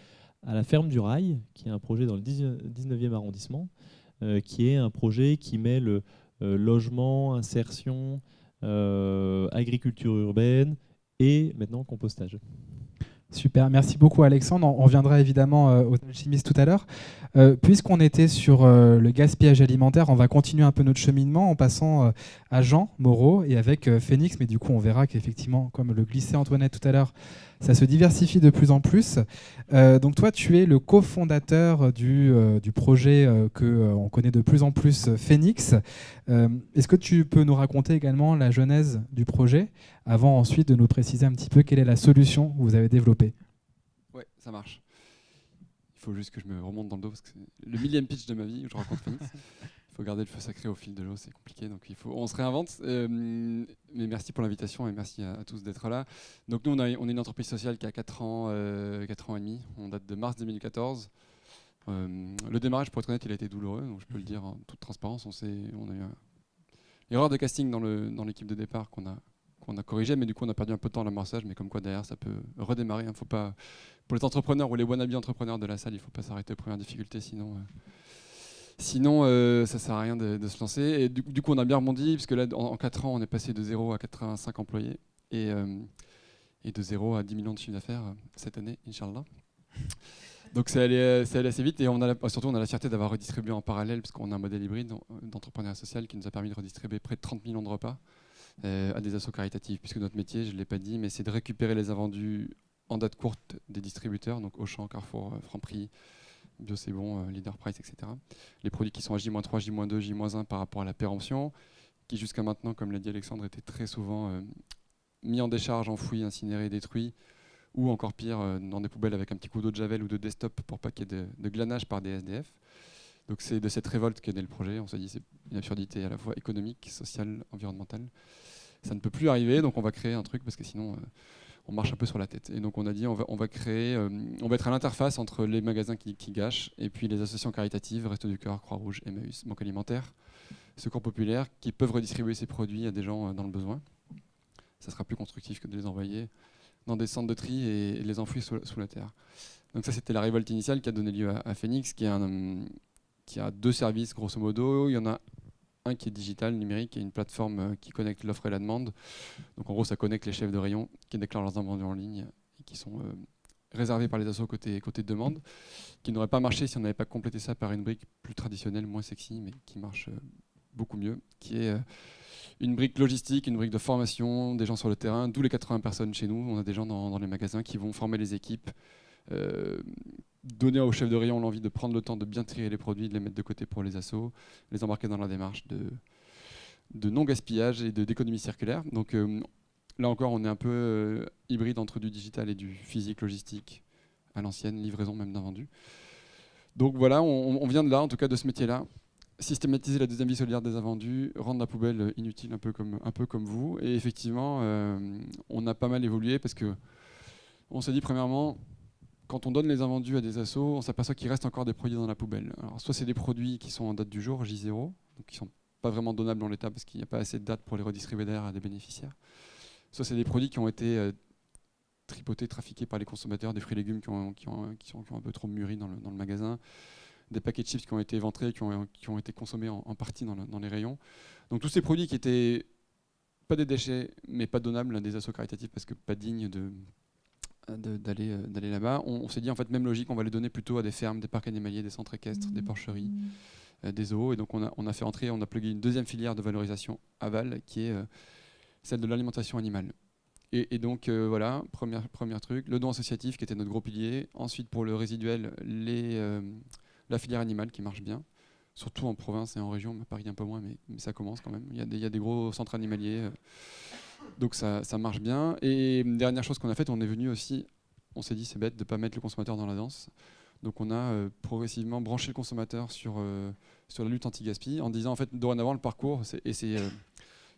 à la ferme du Rail, qui est un projet dans le 19e arrondissement, qui est un projet qui mêle logement, insertion, agriculture urbaine et maintenant compostage. Super, merci beaucoup Alexandre. On reviendra évidemment aux alchimistes tout à l'heure. Puisqu'on était sur le gaspillage alimentaire, on va continuer un peu notre cheminement en passant à Jean Moreau et avec Phoenix. Mais du coup, on verra qu'effectivement, comme le glissait Antoinette tout à l'heure, ça se diversifie de plus en plus. Donc toi, tu es le cofondateur du projet qu'on connaît de plus en plus, Phoenix. Est-ce que tu peux nous raconter également la genèse du projet, avant ensuite de nous préciser un petit peu quelle est la solution que vous avez développée? Ouais, ça marche. Il faut juste que je me remonte dans le dos, parce que c'est le millième pitch de ma vie où je raconte Phoenix. Il faut garder le feu sacré au fil de l'eau, c'est compliqué, donc on se réinvente. Mais merci pour l'invitation et merci à tous d'être là. Donc nous, on est une entreprise sociale qui a 4 ans et demi. On date de mars 2014. Le démarrage, pour être honnête, il a été douloureux, donc je peux le dire en toute transparence. On a eu une erreur de casting dans l'équipe de départ qu'on a corrigé, mais du coup on a perdu un peu de temps à l'amorçage, mais comme quoi derrière ça peut redémarrer. Faut pas, pour les entrepreneurs ou les wannabe entrepreneurs de la salle, il ne faut pas s'arrêter aux premières difficultés, sinon ça sert à rien de se lancer. Et du coup on a bien rebondi, parce que là en 4 ans on est passé de 0 à 85 employés et de 0 à 10 millions de chiffre d'affaires cette année, Inch'Allah. Donc c'est allé assez vite, et surtout on a la fierté d'avoir redistribué en parallèle, parce qu'on a un modèle hybride d'entrepreneuriat social qui nous a permis de redistribuer près de 30 millions de repas à des assos caritatifs, puisque notre métier, je ne l'ai pas dit, mais c'est de récupérer les invendus en date courte des distributeurs, donc Auchan, Carrefour, Franprix, Bio c'est bon, Leader Price, etc. Les produits qui sont à J-3, J-2, J-1 par rapport à la péremption, qui jusqu'à maintenant, comme l'a dit Alexandre, étaient très souvent mis en décharge, enfouis, incinérés, détruits, ou encore pire, dans des poubelles avec un petit coup d'eau de javel ou de desktop pour pas qu'il y ait de glanage par des SDF. Donc c'est de cette révolte qu'est né le projet. On s'est dit c'est une absurdité à la fois économique, sociale, environnementale. Ça ne peut plus arriver, donc on va créer un truc, parce que sinon on marche un peu sur la tête. Et donc on a dit on va être à l'interface entre les magasins qui gâchent et puis les associations caritatives, Restos du Cœur, Croix-Rouge, Emmaüs, Banque Alimentaire, Secours Populaire, qui peuvent redistribuer ces produits à des gens dans le besoin. Ça sera plus constructif que de les envoyer dans des centres de tri et les enfouir sous la terre. Donc ça, c'était la révolte initiale qui a donné lieu à Phoenix, qui a 2 services grosso modo. Il y en a un qui est digital, numérique, et une plateforme qui connecte l'offre et la demande. Donc en gros, ça connecte les chefs de rayon qui déclarent leurs invendus en ligne et qui sont réservés par les assos côté demande, qui n'aurait pas marché si on n'avait pas complété ça par une brique plus traditionnelle, moins sexy, mais qui marche beaucoup mieux, qui est une brique logistique, une brique de formation, des gens sur le terrain, d'où les 80 personnes chez nous. On a des gens dans les magasins qui vont former les équipes, donner aux chefs de rayon l'envie de prendre le temps de bien trier les produits, de les mettre de côté pour les assos, les embarquer dans la démarche de non-gaspillage et d'économie circulaire. Donc là encore, on est un peu hybride entre du digital et du physique logistique à l'ancienne, livraison même d'invendus. Donc voilà, on vient de là, en tout cas de ce métier-là. Systématiser la deuxième vie solidaire des invendus, rendre la poubelle inutile, un peu comme vous. Et effectivement, on a pas mal évolué, parce que on s'est dit premièrement, quand on donne les invendus à des assos, on s'aperçoit qu'il reste encore des produits dans la poubelle. Alors soit c'est des produits qui sont en date du jour, J0, donc qui ne sont pas vraiment donnables en l'état parce qu'il n'y a pas assez de date pour les redistribuer derrière à des bénéficiaires. Soit c'est des produits qui ont été tripotés, trafiqués par les consommateurs, des fruits et légumes qui ont un peu trop mûri dans le magasin, des paquets de chips qui ont été éventrés, qui ont été consommés en partie dans les rayons. Donc tous ces produits qui étaient pas des déchets, mais pas donnables, des assos caritatifs, parce que pas dignes d'aller là-bas. On s'est dit, en fait, même logique, on va les donner plutôt à des fermes, des parcs animaliers, des centres équestres, des porcheries, des zoos. Et donc on a fait entrer, on a plugué une deuxième filière de valorisation aval, qui est celle de l'alimentation animale. Et donc voilà, premier truc, le don associatif qui était notre gros pilier. Ensuite, pour le résiduel, la filière animale qui marche bien, surtout en province et en région, à Paris un peu moins, mais ça commence quand même. Il y a des gros centres animaliers, donc ça marche bien. Et dernière chose qu'on a faite, on est venu aussi, on s'est dit c'est bête de ne pas mettre le consommateur dans la danse. Donc on a progressivement branché le consommateur sur la lutte anti-gaspi, en disant en fait dorénavant le parcours, c'est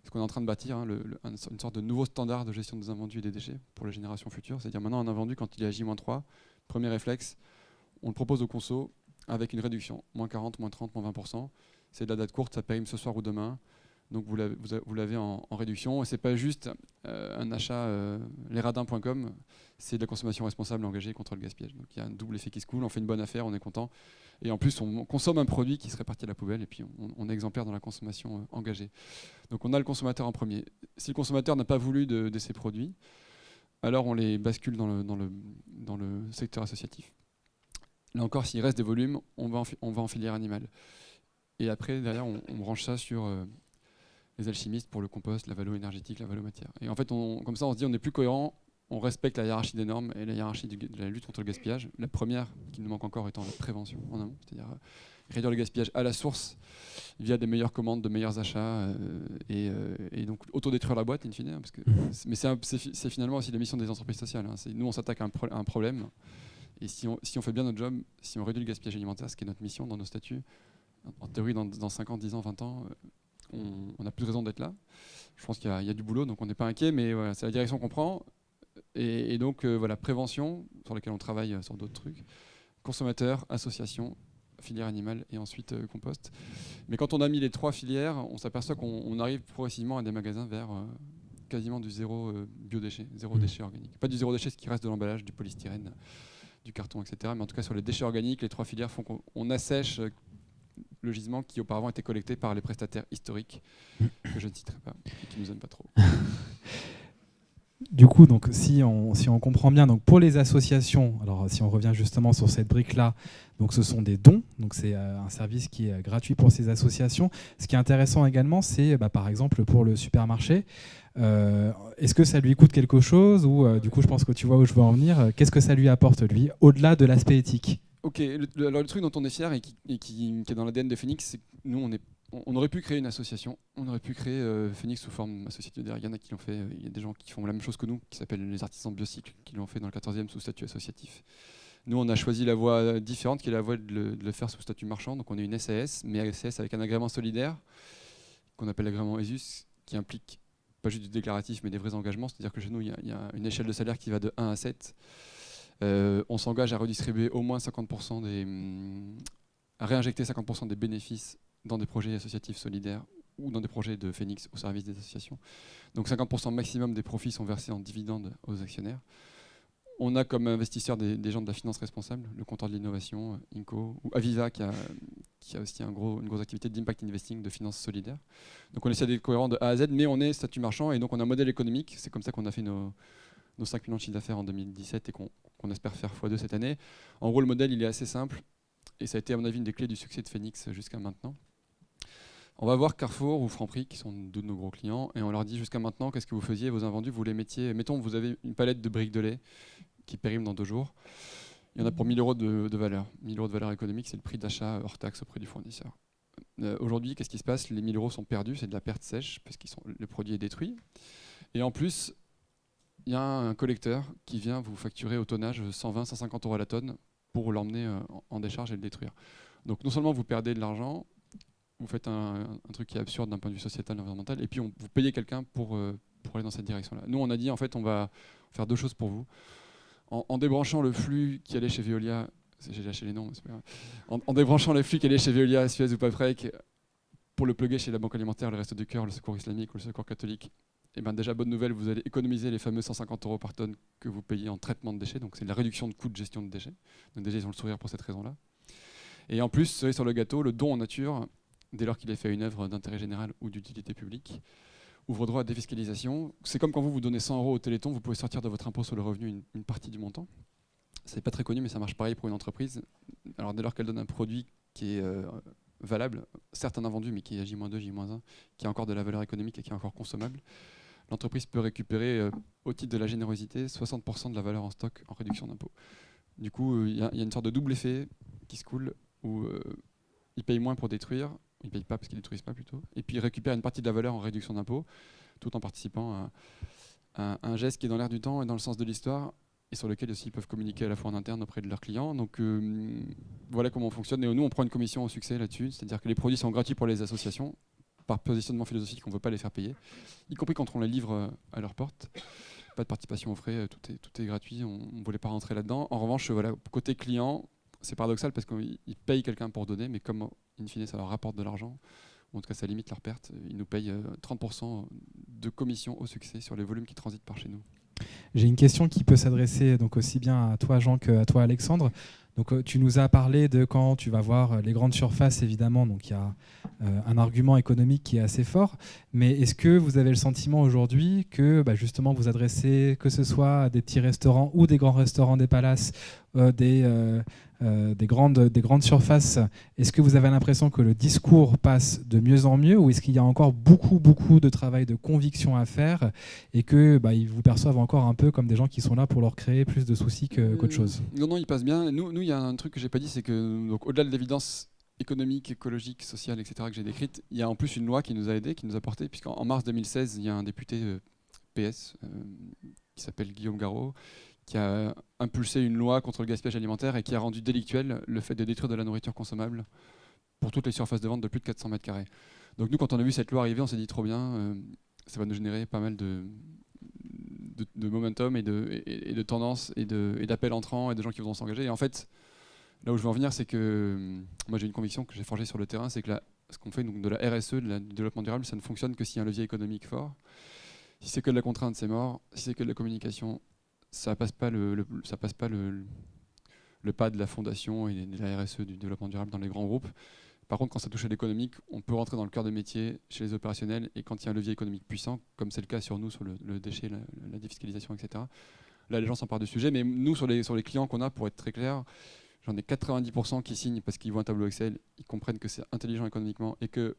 ce qu'on est en train de bâtir, une sorte de nouveau standard de gestion des invendus et des déchets pour les générations futures. C'est-à-dire maintenant un invendu, quand il est à J-3, premier réflexe, on le propose au conso avec une réduction, moins 40, moins 30, moins 20%. c'est de la date courte, ça périme ce soir ou demain. Donc vous l'avez en réduction. Et ce n'est pas juste un achat lesradins.com, c'est de la consommation responsable engagée contre le gaspillage. Donc il y a un double effet qui se coule, on fait une bonne affaire, on est content. Et en plus, on consomme un produit qui serait parti à la poubelle et puis on est exemplaire dans la consommation engagée. Donc on a le consommateur en premier. Si le consommateur n'a pas voulu de ces produits, alors on les bascule dans le secteur associatif. Là encore, s'il reste des volumes, on va en filière animale. Et après, derrière, on branche ça sur les alchimistes pour le compost, la valo énergétique, la valo matière. Et en fait, comme ça, on se dit on est plus cohérent, on respecte la hiérarchie des normes et la hiérarchie de la lutte contre le gaspillage. La première qui nous manque encore étant la prévention en amont, c'est-à-dire réduire le gaspillage à la source via des meilleures commandes, de meilleurs achats et donc autodétruire la boîte in fine. Parce que, mais c'est finalement aussi la mission des entreprises sociales. Hein. Nous, on s'attaque à un problème et si on fait bien notre job, si on réduit le gaspillage alimentaire, ce qui est notre mission dans nos statuts, en théorie, dans 5 ans, 10 ans, 20 ans, on n'a plus de raison d'être là. Je pense qu'il y a du boulot, donc on n'est pas inquiet, mais voilà, c'est la direction qu'on prend. Et donc, voilà, prévention, sur laquelle on travaille sur d'autres trucs, consommateurs, associations, filière animale et ensuite compost. Mais quand on a mis les 3 filières, on s'aperçoit qu'on arrive progressivement à des magasins vers quasiment du zéro biodéchet, zéro déchet organique. Pas du zéro déchet, ce qui reste de l'emballage, du polystyrène, du carton, etc. Mais en tout cas, sur les déchets organiques, les 3 filières font qu'on assèche le gisement qui auparavant était collecté par les prestataires historiques, que je ne citerai pas, et qui ne nous aiment pas trop. Du coup, donc, si on comprend bien, donc pour les associations, alors si on revient justement sur cette brique-là, donc ce sont des dons, donc c'est un service qui est gratuit pour ces associations. Ce qui est intéressant également, c'est par exemple pour le supermarché, est-ce que ça lui coûte quelque chose ou du coup, je pense que tu vois où je veux en venir, qu'est-ce que ça lui apporte lui, au-delà de l'aspect éthique? Ok, alors le truc dont on est fier et qui est dans l'ADN de Phoenix, c'est que nous, on aurait pu créer une association, on aurait pu créer Phoenix sous forme associative. Il y en a qui l'ont fait, il y a des gens qui font la même chose que nous, qui s'appellent les artisans biocycles, qui l'ont fait dans le 14e sous statut associatif. Nous, on a choisi la voie différente, qui est la voie de le faire sous statut marchand. Donc on est une SAS, mais SAS avec un agrément solidaire, qu'on appelle l'agrément ESUS, qui implique pas juste du déclaratif, mais des vrais engagements. C'est-à-dire que chez nous, il y a une échelle de salaire qui va de 1 à 7. On s'engage à redistribuer au moins 50% à réinjecter 50% des bénéfices dans des projets associatifs solidaires ou dans des projets de Phoenix au service des associations. Donc 50% maximum des profits sont versés en dividendes aux actionnaires. On a comme investisseurs des gens de la finance responsable, le compteur de l'innovation, Inco, ou Aviva qui a aussi une grosse activité d'impact investing, de finance solidaire. Donc on essaie d'être cohérent de A à Z, mais on est statut marchand et donc on a un modèle économique. C'est comme ça qu'on a fait nos 5 millions de chiffre d'affaires en 2017 et qu'on espère faire x2 cette année. En gros, le modèle, il est assez simple et ça a été, à mon avis, une des clés du succès de Phoenix jusqu'à maintenant. On va voir Carrefour ou Franprix, qui sont deux de nos gros clients, et on leur dit jusqu'à maintenant, qu'est-ce que vous faisiez, vos invendus, vous les mettiez. Mettons, vous avez une palette de briques de lait qui périme dans 2 jours. Il y en a pour 1 000 € de valeur. 1 000 € de valeur économique, c'est le prix d'achat hors taxe auprès du fournisseur. Aujourd'hui, qu'est-ce qui se passe? Les 1 000 € sont perdus, c'est de la perte sèche, parce que le produit est détruit. Et en plus, il y a un collecteur qui vient vous facturer au tonnage 120, 150 € à la tonne pour l'emmener en décharge et le détruire. Donc non seulement vous perdez de l'argent, vous faites un truc qui est absurde d'un point de vue sociétal, environnemental, et puis vous payez quelqu'un pour aller dans cette direction-là. Nous, on a dit, en fait, on va faire 2 choses pour vous. En débranchant le flux qui allait chez Veolia, j'ai lâché les noms, mais c'est pas grave. En débranchant le flux qui allait chez Veolia, Suez ou Paprec, pour le plugger chez la Banque Alimentaire, le Resto du Cœur, le Secours Islamique ou le Secours Catholique, et ben déjà, bonne nouvelle, vous allez économiser les fameux 150 € par tonne que vous payez en traitement de déchets. Donc c'est de la réduction de coûts de gestion de déchets. Donc déjà, ils ont le sourire pour cette raison-là. Et en plus, cerise sur le gâteau, le don en nature, dès lors qu'il est fait à une œuvre d'intérêt général ou d'utilité publique, ouvre droit à défiscalisation. C'est comme quand vous donnez 100 € au Téléthon, vous pouvez sortir de votre impôt sur le revenu une partie du montant. C'est pas très connu, mais ça marche pareil pour une entreprise. Alors dès lors qu'elle donne un produit qui est valable, certes un invendu, mais qui est J-2, J-1, qui a encore de la valeur économique et qui est encore consommable, l'entreprise peut récupérer, au titre de la générosité, 60% de la valeur en stock en réduction d'impôt. Du coup, il y a une sorte de double effet qui se coule, où ils payent moins pour détruire, ils ne payent pas parce qu'ils ne détruisent pas plutôt, et puis ils récupèrent une partie de la valeur en réduction d'impôt, tout en participant à un geste qui est dans l'air du temps et dans le sens de l'histoire, et sur lequel aussi ils peuvent communiquer à la fois en interne auprès de leurs clients. Donc voilà comment on fonctionne. Et nous, on prend une commission au succès là-dessus, c'est-à-dire que les produits sont gratuits pour les associations, par positionnement philosophique, on ne veut pas les faire payer, y compris quand on les livre à leur porte. Pas de participation aux frais, tout est gratuit, on ne voulait pas rentrer là-dedans. En revanche, voilà, côté client, c'est paradoxal parce qu'ils payent quelqu'un pour donner, mais comme in fine ça leur rapporte de l'argent, ou en tout cas ça limite leurs pertes, ils nous payent 30% de commission au succès sur les volumes qui transitent par chez nous. J'ai une question qui peut s'adresser donc aussi bien à toi Jean qu'à toi Alexandre. Donc, tu nous as parlé de quand tu vas voir les grandes surfaces, évidemment, donc il y a un argument économique qui est assez fort, mais est-ce que vous avez le sentiment aujourd'hui que justement vous adressez, que ce soit à des petits restaurants ou des grands restaurants des palaces, des grandes surfaces, est-ce que vous avez l'impression que le discours passe de mieux en mieux, ou est-ce qu'il y a encore beaucoup de travail de conviction à faire et que ils vous perçoivent encore un peu comme des gens qui sont là pour leur créer plus de soucis qu'autre chose? Non, il passe bien. Nous, il y a un truc que j'ai pas dit, c'est que donc, au-delà de l'évidence économique, écologique, sociale, etc. que j'ai décrite, il y a en plus une loi qui nous a aidés, qui nous a porté, puisqu'en mars 2016, il y a un député PS qui s'appelle Guillaume Garot, qui a impulsé une loi contre le gaspillage alimentaire et qui a rendu délictuel le fait de détruire de la nourriture consommable pour toutes les surfaces de vente de plus de 400 mètres carrés. Donc nous, quand on a vu cette loi arriver, on s'est dit trop bien, ça va nous générer pas mal de momentum et de tendances et d'appels entrants et de gens qui voudront s'engager. Et en fait, là où je veux en venir, c'est que moi j'ai une conviction que j'ai forgée sur le terrain, c'est que ce qu'on fait donc, de la RSE, du développement durable, ça ne fonctionne que s'il y a un levier économique fort. Si c'est que de la contrainte, c'est mort. Si c'est que de la communication, ça passe pas le pas de la fondation et de la RSE, du développement durable dans les grands groupes. Par contre, quand ça touche à l'économique, on peut rentrer dans le cœur de métier chez les opérationnels, et quand il y a un levier économique puissant, comme c'est le cas sur nous, sur le déchet, la défiscalisation, etc., là les gens s'emparent du sujet, mais nous, sur les clients qu'on a, pour être très clair, j'en ai 90% qui signent parce qu'ils voient un tableau Excel, ils comprennent que c'est intelligent économiquement, et que,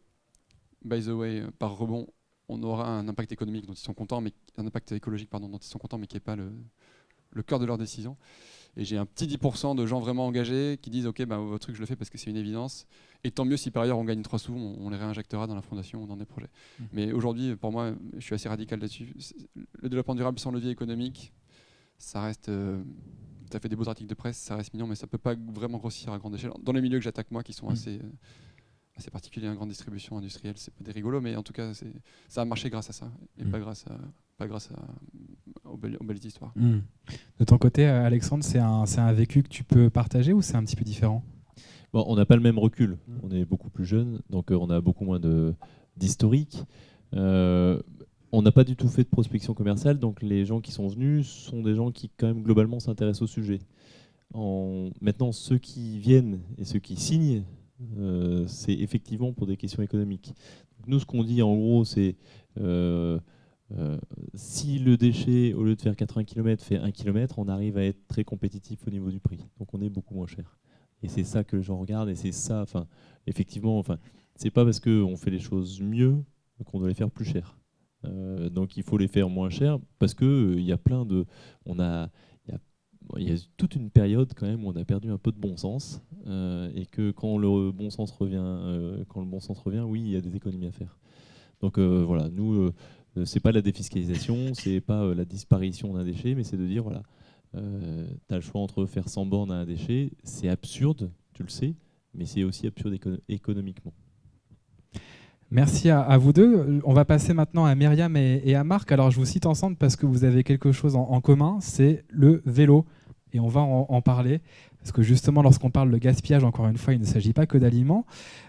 by the way, par rebond, on aura un impact économique dont ils sont contents, mais un impact écologique dont ils sont contents, mais qui n'est pas le cœur de leur décision. Et j'ai un petit 10% de gens vraiment engagés qui disent ok, votre truc je le fais parce que c'est une évidence, et tant mieux si par ailleurs on gagne 3 sous, on les réinjectera dans la fondation ou dans des projets. Mais aujourd'hui, pour moi, je suis assez radical là-dessus. Le développement durable sans levier économique, ça reste, ça fait des beaux articles de presse, ça reste mignon, mais ça peut pas vraiment grossir à grande échelle. Dans les milieux que j'attaque moi, qui sont assez particuliers, en grande distribution industrielle, c'est pas des rigolos, mais en tout cas ça a marché grâce à ça, et pas grâce aux belles histoires. De ton côté, Alexandre, c'est un vécu que tu peux partager, ou c'est un petit peu différent? Bon, on n'a pas le même recul, on est beaucoup plus jeune, donc on a beaucoup moins d'historique. On n'a pas du tout fait de prospection commerciale, donc les gens qui sont venus sont des gens qui quand même globalement s'intéressent au sujet. Maintenant, ceux qui viennent et ceux qui signent, c'est effectivement pour des questions économiques. Donc nous, ce qu'on dit en gros, c'est si le déchet, au lieu de faire 80 km, fait 1 km, on arrive à être très compétitif au niveau du prix. Donc on est beaucoup moins cher. Et c'est ça que les gens regardent, et c'est ça, effectivement, c'est pas parce qu'on fait les choses mieux qu'on doit les faire plus cher. Donc il faut les faire moins cher, parce qu'il y a plein de... Il y a toute une période quand même où on a perdu un peu de bon sens, et que quand le bon sens revient, oui, il y a des économies à faire. Donc voilà, nous, c'est pas la défiscalisation, c'est pas la disparition d'un déchet, mais c'est de dire voilà, tu as le choix entre faire 100 bornes à un déchet, c'est absurde, tu le sais, mais c'est aussi absurde économiquement. Merci à vous deux. On va passer maintenant à Myriam et à Marc. Alors je vous cite ensemble parce que vous avez quelque chose en commun, c'est le vélo. Et on va en parler, parce que justement lorsqu'on parle de gaspillage, encore une fois, il ne s'agit pas que d'aliments.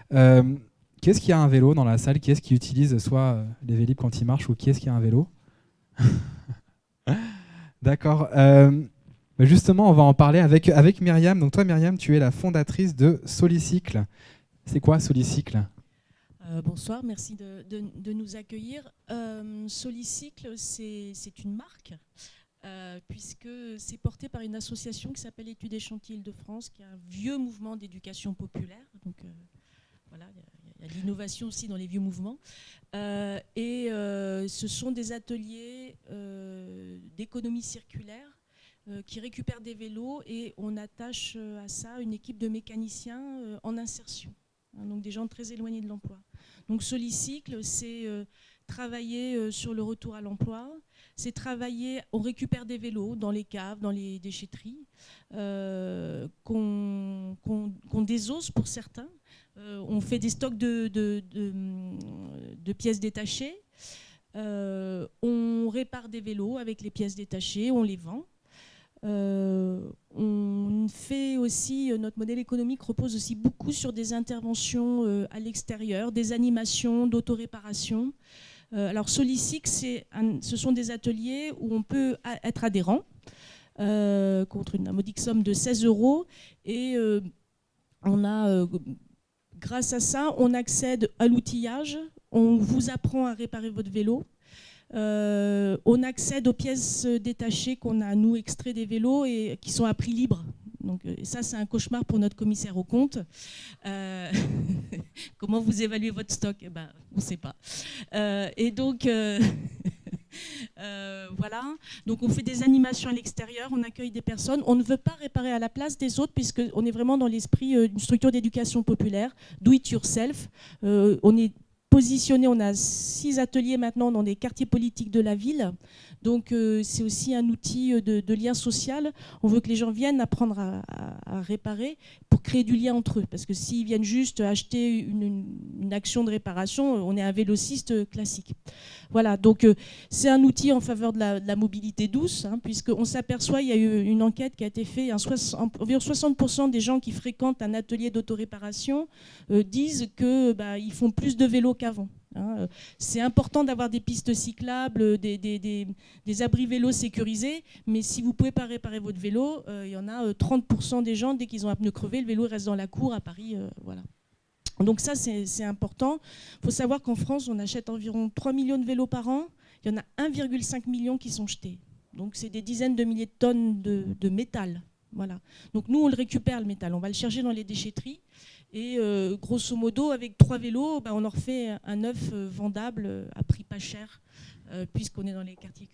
Qui est-ce qui a un vélo dans la salle? Qui est-ce qui utilise soit les Vélib quand ils marchent, ou qui est-ce qui a un vélo? D'accord. Justement, on va en parler avec Myriam. Donc toi, Myriam, tu es la fondatrice de Solicycle. C'est quoi Solicycle? Bonsoir, merci de nous accueillir. Solicycle, c'est une marque, puisque c'est porté par une association qui s'appelle Études et Chantiers Île-de-France, qui est un vieux mouvement d'éducation populaire. Donc voilà, il y a de l'innovation aussi dans les vieux mouvements. Ce sont des ateliers d'économie circulaire qui récupèrent des vélos, et on attache à ça une équipe de mécaniciens en insertion. Donc des gens très éloignés de l'emploi. Donc Solicycle, c'est travailler sur le retour à l'emploi, c'est travailler, on récupère des vélos dans les caves, dans les déchetteries, qu'on désosse pour certains. On fait des stocks de pièces détachées, on répare des vélos avec les pièces détachées, on les vend. On fait aussi, notre modèle économique repose aussi beaucoup sur des interventions à l'extérieur, des animations d'autoréparation. Alors Solicic, ce sont des ateliers où on peut être adhérent contre une modique somme de 16 €. Et grâce à ça, on accède à l'outillage, on vous apprend à réparer votre vélo. On accède aux pièces détachées qu'on a, nous, extraits des vélos et qui sont à prix libre. Donc, ça, c'est un cauchemar pour notre commissaire aux comptes. Comment vous évaluez votre stock? On ne sait pas. Et donc, voilà. Donc, on fait des animations à l'extérieur, on accueille des personnes. On ne veut pas réparer à la place des autres, puisqu'on est vraiment dans l'esprit d'une structure d'éducation populaire, do it yourself. On est positionné, on a 6 ateliers maintenant dans des quartiers politiques de la ville. Donc c'est aussi un outil de lien social. On veut que les gens viennent apprendre à réparer pour créer du lien entre eux. Parce que s'ils viennent juste acheter une action de réparation, on est un vélociste classique. Voilà, donc c'est un outil en faveur de la mobilité douce, puisqu'on s'aperçoit, il y a eu une enquête qui a été faite, environ 60% des gens qui fréquentent un atelier d'autoréparation disent qu'ils font plus de vélo qu'avant. C'est important d'avoir des pistes cyclables, des abris vélos sécurisés, mais si vous ne pouvez pas réparer votre vélo, il y en a 30% des gens, dès qu'ils ont un pneu crevé, le vélo reste dans la cour à Paris. Voilà. Donc ça, c'est important. Il faut savoir qu'en France, on achète environ 3 millions de vélos par an. Il y en a 1,5 million qui sont jetés. Donc c'est des dizaines de milliers de tonnes de métal. Voilà. Donc nous, on le récupère, le métal. On va le chercher dans les déchetteries. Et grosso modo, avec 3 vélos, on en refait un neuf vendable à prix pas cher, puisqu'on est dans les quartiers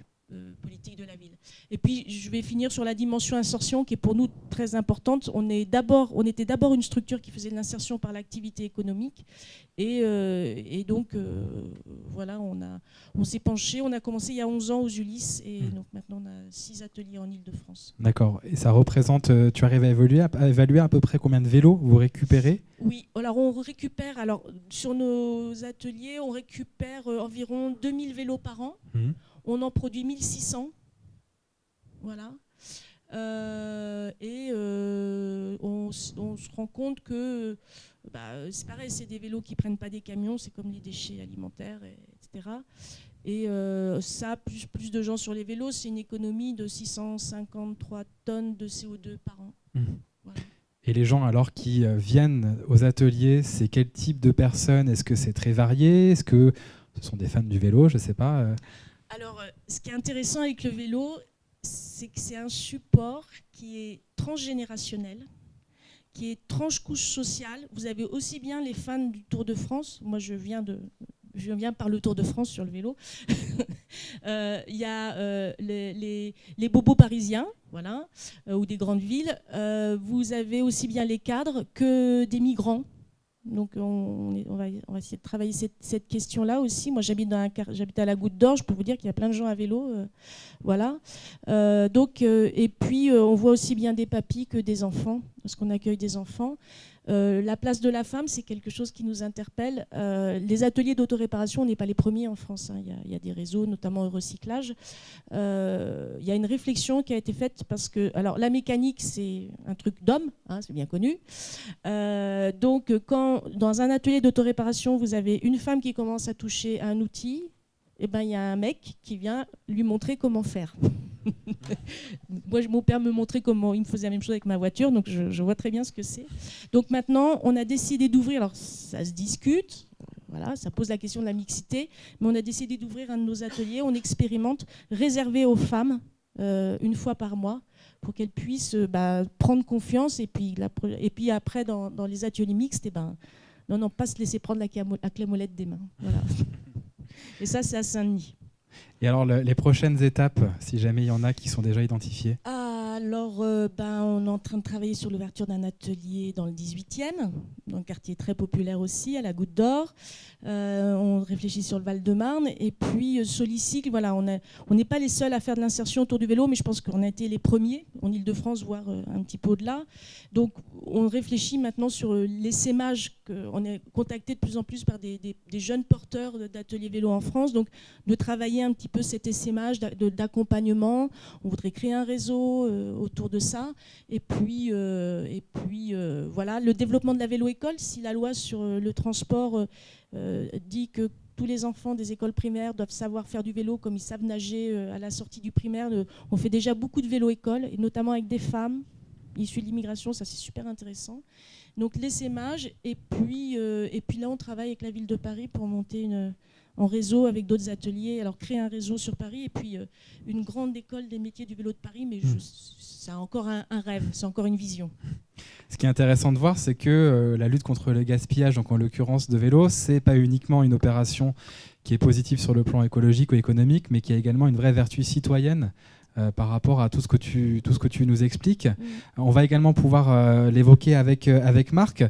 politiques de la ville. Et puis, je vais finir sur la dimension insertion, qui est pour nous très importante. On était d'abord une structure qui faisait de l'insertion par l'activité économique. Et donc, voilà, on s'est penché. On a commencé il y a 11 ans aux Ulysses. Et donc maintenant, on a 6 ateliers en Ile-de-France. D'accord. Et ça représente, tu arrives à évaluer à peu près combien de vélos vous récupérez? Oui, alors on récupère, sur nos ateliers, on récupère environ 2000 vélos par an. On en produit 1600. Voilà. Et on se rend compte que c'est pareil, c'est des vélos qui ne prennent pas des camions, c'est comme les déchets alimentaires, etc. Et ça, plus de gens sur les vélos, c'est une économie de 653 tonnes de CO2 par an. Voilà. Et les gens alors qui viennent aux ateliers, c'est quel type de personnes? Est-ce que c'est très varié? Est-ce que ce sont des fans du vélo? Je ne sais pas. Alors, ce qui est intéressant avec le vélo, c'est que c'est un support qui est transgénérationnel, qui est tranche-couche sociale. Vous avez aussi bien les fans du Tour de France. Moi, je viens par le Tour de France sur le vélo. Il y a les bobos parisiens, voilà, ou des grandes villes. Vous avez aussi bien les cadres que des migrants. Donc on va essayer de travailler cette question-là aussi. Moi, j'habite à la Goutte d'Or. Je peux vous dire qu'il y a plein de gens à vélo, voilà. Et puis on voit aussi bien des papis que des enfants, parce qu'on accueille des enfants. La place de la femme, c'est quelque chose qui nous interpelle. Les ateliers d'autoréparation, on n'est pas les premiers en France. Il y a des réseaux, notamment au recyclage. Il y a une réflexion qui a été faite parce que, alors, la mécanique, c'est un truc d'homme, c'est bien connu. Donc, quand dans un atelier d'autoréparation, vous avez une femme qui commence à toucher un outil, il y a un mec qui vient lui montrer comment faire. Moi, mon père me montrait comment il me faisait la même chose avec ma voiture, donc je vois très bien ce que c'est. Donc maintenant, on a décidé d'ouvrir, alors ça se discute, voilà, ça pose la question de la mixité, mais on a décidé d'ouvrir un de nos ateliers, on expérimente, réservé aux femmes, une fois par mois, pour qu'elles puissent prendre confiance, et puis après, dans les ateliers mixtes, non, pas se laisser prendre la clé molette des mains. Voilà. Et ça, c'est à Saint-Denis. Et alors, les prochaines étapes, si jamais il y en a qui sont déjà identifiées? Alors, on est en train de travailler sur l'ouverture d'un atelier dans le 18e, dans un quartier très populaire aussi, à la Goutte d'Or. On réfléchit sur le Val-de-Marne. Et puis, Solicic, voilà, on n'est pas les seuls à faire de l'insertion autour du vélo, mais je pense qu'on a été les premiers en Ile-de-France, voire un petit peu au-delà. Donc, on réfléchit maintenant sur l'essaimage. On est contacté de plus en plus par des jeunes porteurs d'ateliers vélo en France. Donc, de travailler un petit peu cet essaimage d'accompagnement. On voudrait créer un réseau autour de ça. Et puis voilà, le développement de la vélo-école. Si la loi sur le transport dit que tous les enfants des écoles primaires doivent savoir faire du vélo comme ils savent nager à la sortie du primaire, on fait déjà beaucoup de vélo-école, et notamment avec des femmes issues de l'immigration, ça c'est super intéressant. Donc l'essaimage, et puis là on travaille avec la ville de Paris pour monter en réseau avec d'autres ateliers, alors créer un réseau sur Paris, et puis une grande école des métiers du vélo de Paris, mais c'est encore un rêve, c'est encore une vision. Ce qui est intéressant de voir, c'est que la lutte contre le gaspillage, donc en l'occurrence de vélo, c'est pas uniquement une opération qui est positive sur le plan écologique ou économique, mais qui a également une vraie vertu citoyenne par rapport à tout ce que tu nous expliques. On va également pouvoir l'évoquer avec Marc.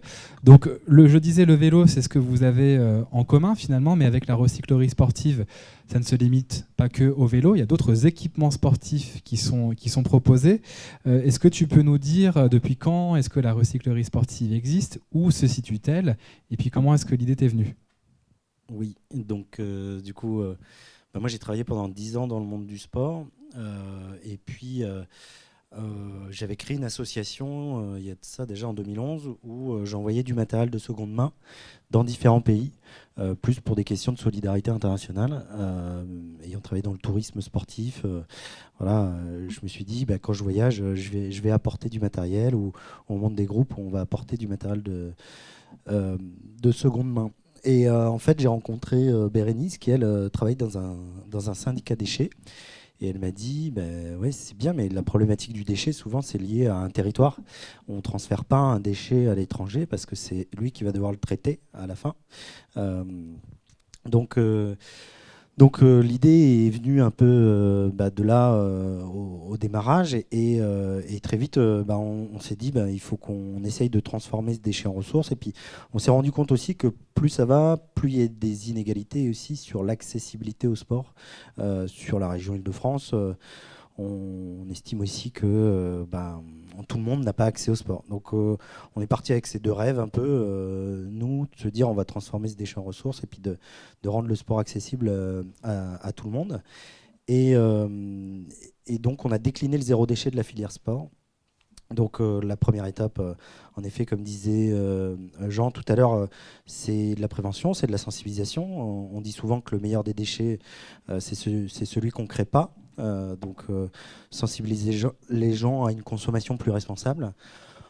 Donc, je disais, le vélo, c'est ce que vous avez en commun finalement, mais avec la recyclerie sportive, ça ne se limite pas que au vélo. Il y a d'autres équipements sportifs qui sont proposés. Est-ce que tu peux nous dire depuis quand est-ce que la recyclerie sportive existe? Où se situe-t-elle? Et puis, comment est-ce que l'idée t'est venue? Oui, donc du coup, moi j'ai travaillé pendant 10 ans dans le monde du sport. Et puis j'avais créé une association il y a de ça déjà en 2011 où j'envoyais du matériel de seconde main dans différents pays, plus pour des questions de solidarité internationale. Ayant travaillé dans le tourisme sportif, je me suis dit quand je voyage, je vais apporter du matériel, ou on monte des groupes où on va apporter du matériel de seconde main. Et en fait, j'ai rencontré Bérénice qui, elle, travaille dans un syndicat déchets. Et elle m'a dit, ouais, c'est bien, mais la problématique du déchet, souvent, c'est lié à un territoire. On ne transfère pas un déchet à l'étranger parce que c'est lui qui va devoir le traiter à la fin. Donc l'idée est venue un peu de là au démarrage. Et très vite, on s'est dit, il faut qu'on essaye de transformer ce déchet en ressources. Et puis, on s'est rendu compte aussi que plus ça va, plus il y a des inégalités aussi sur l'accessibilité au sport. Sur la région Île-de-France, on estime aussi que tout le monde n'a pas accès au sport. Donc on est parti avec ces deux rêves un peu, nous, de se dire on va transformer ce déchet en ressources, et puis de rendre le sport accessible à tout le monde. Et donc on a décliné le zéro déchet de la filière sport. Donc la première étape, en effet, comme disait Jean tout à l'heure, c'est de la prévention, c'est de la sensibilisation. On dit souvent que le meilleur des déchets, c'est celui qu'on ne crée pas. Donc sensibiliser les gens à une consommation plus responsable.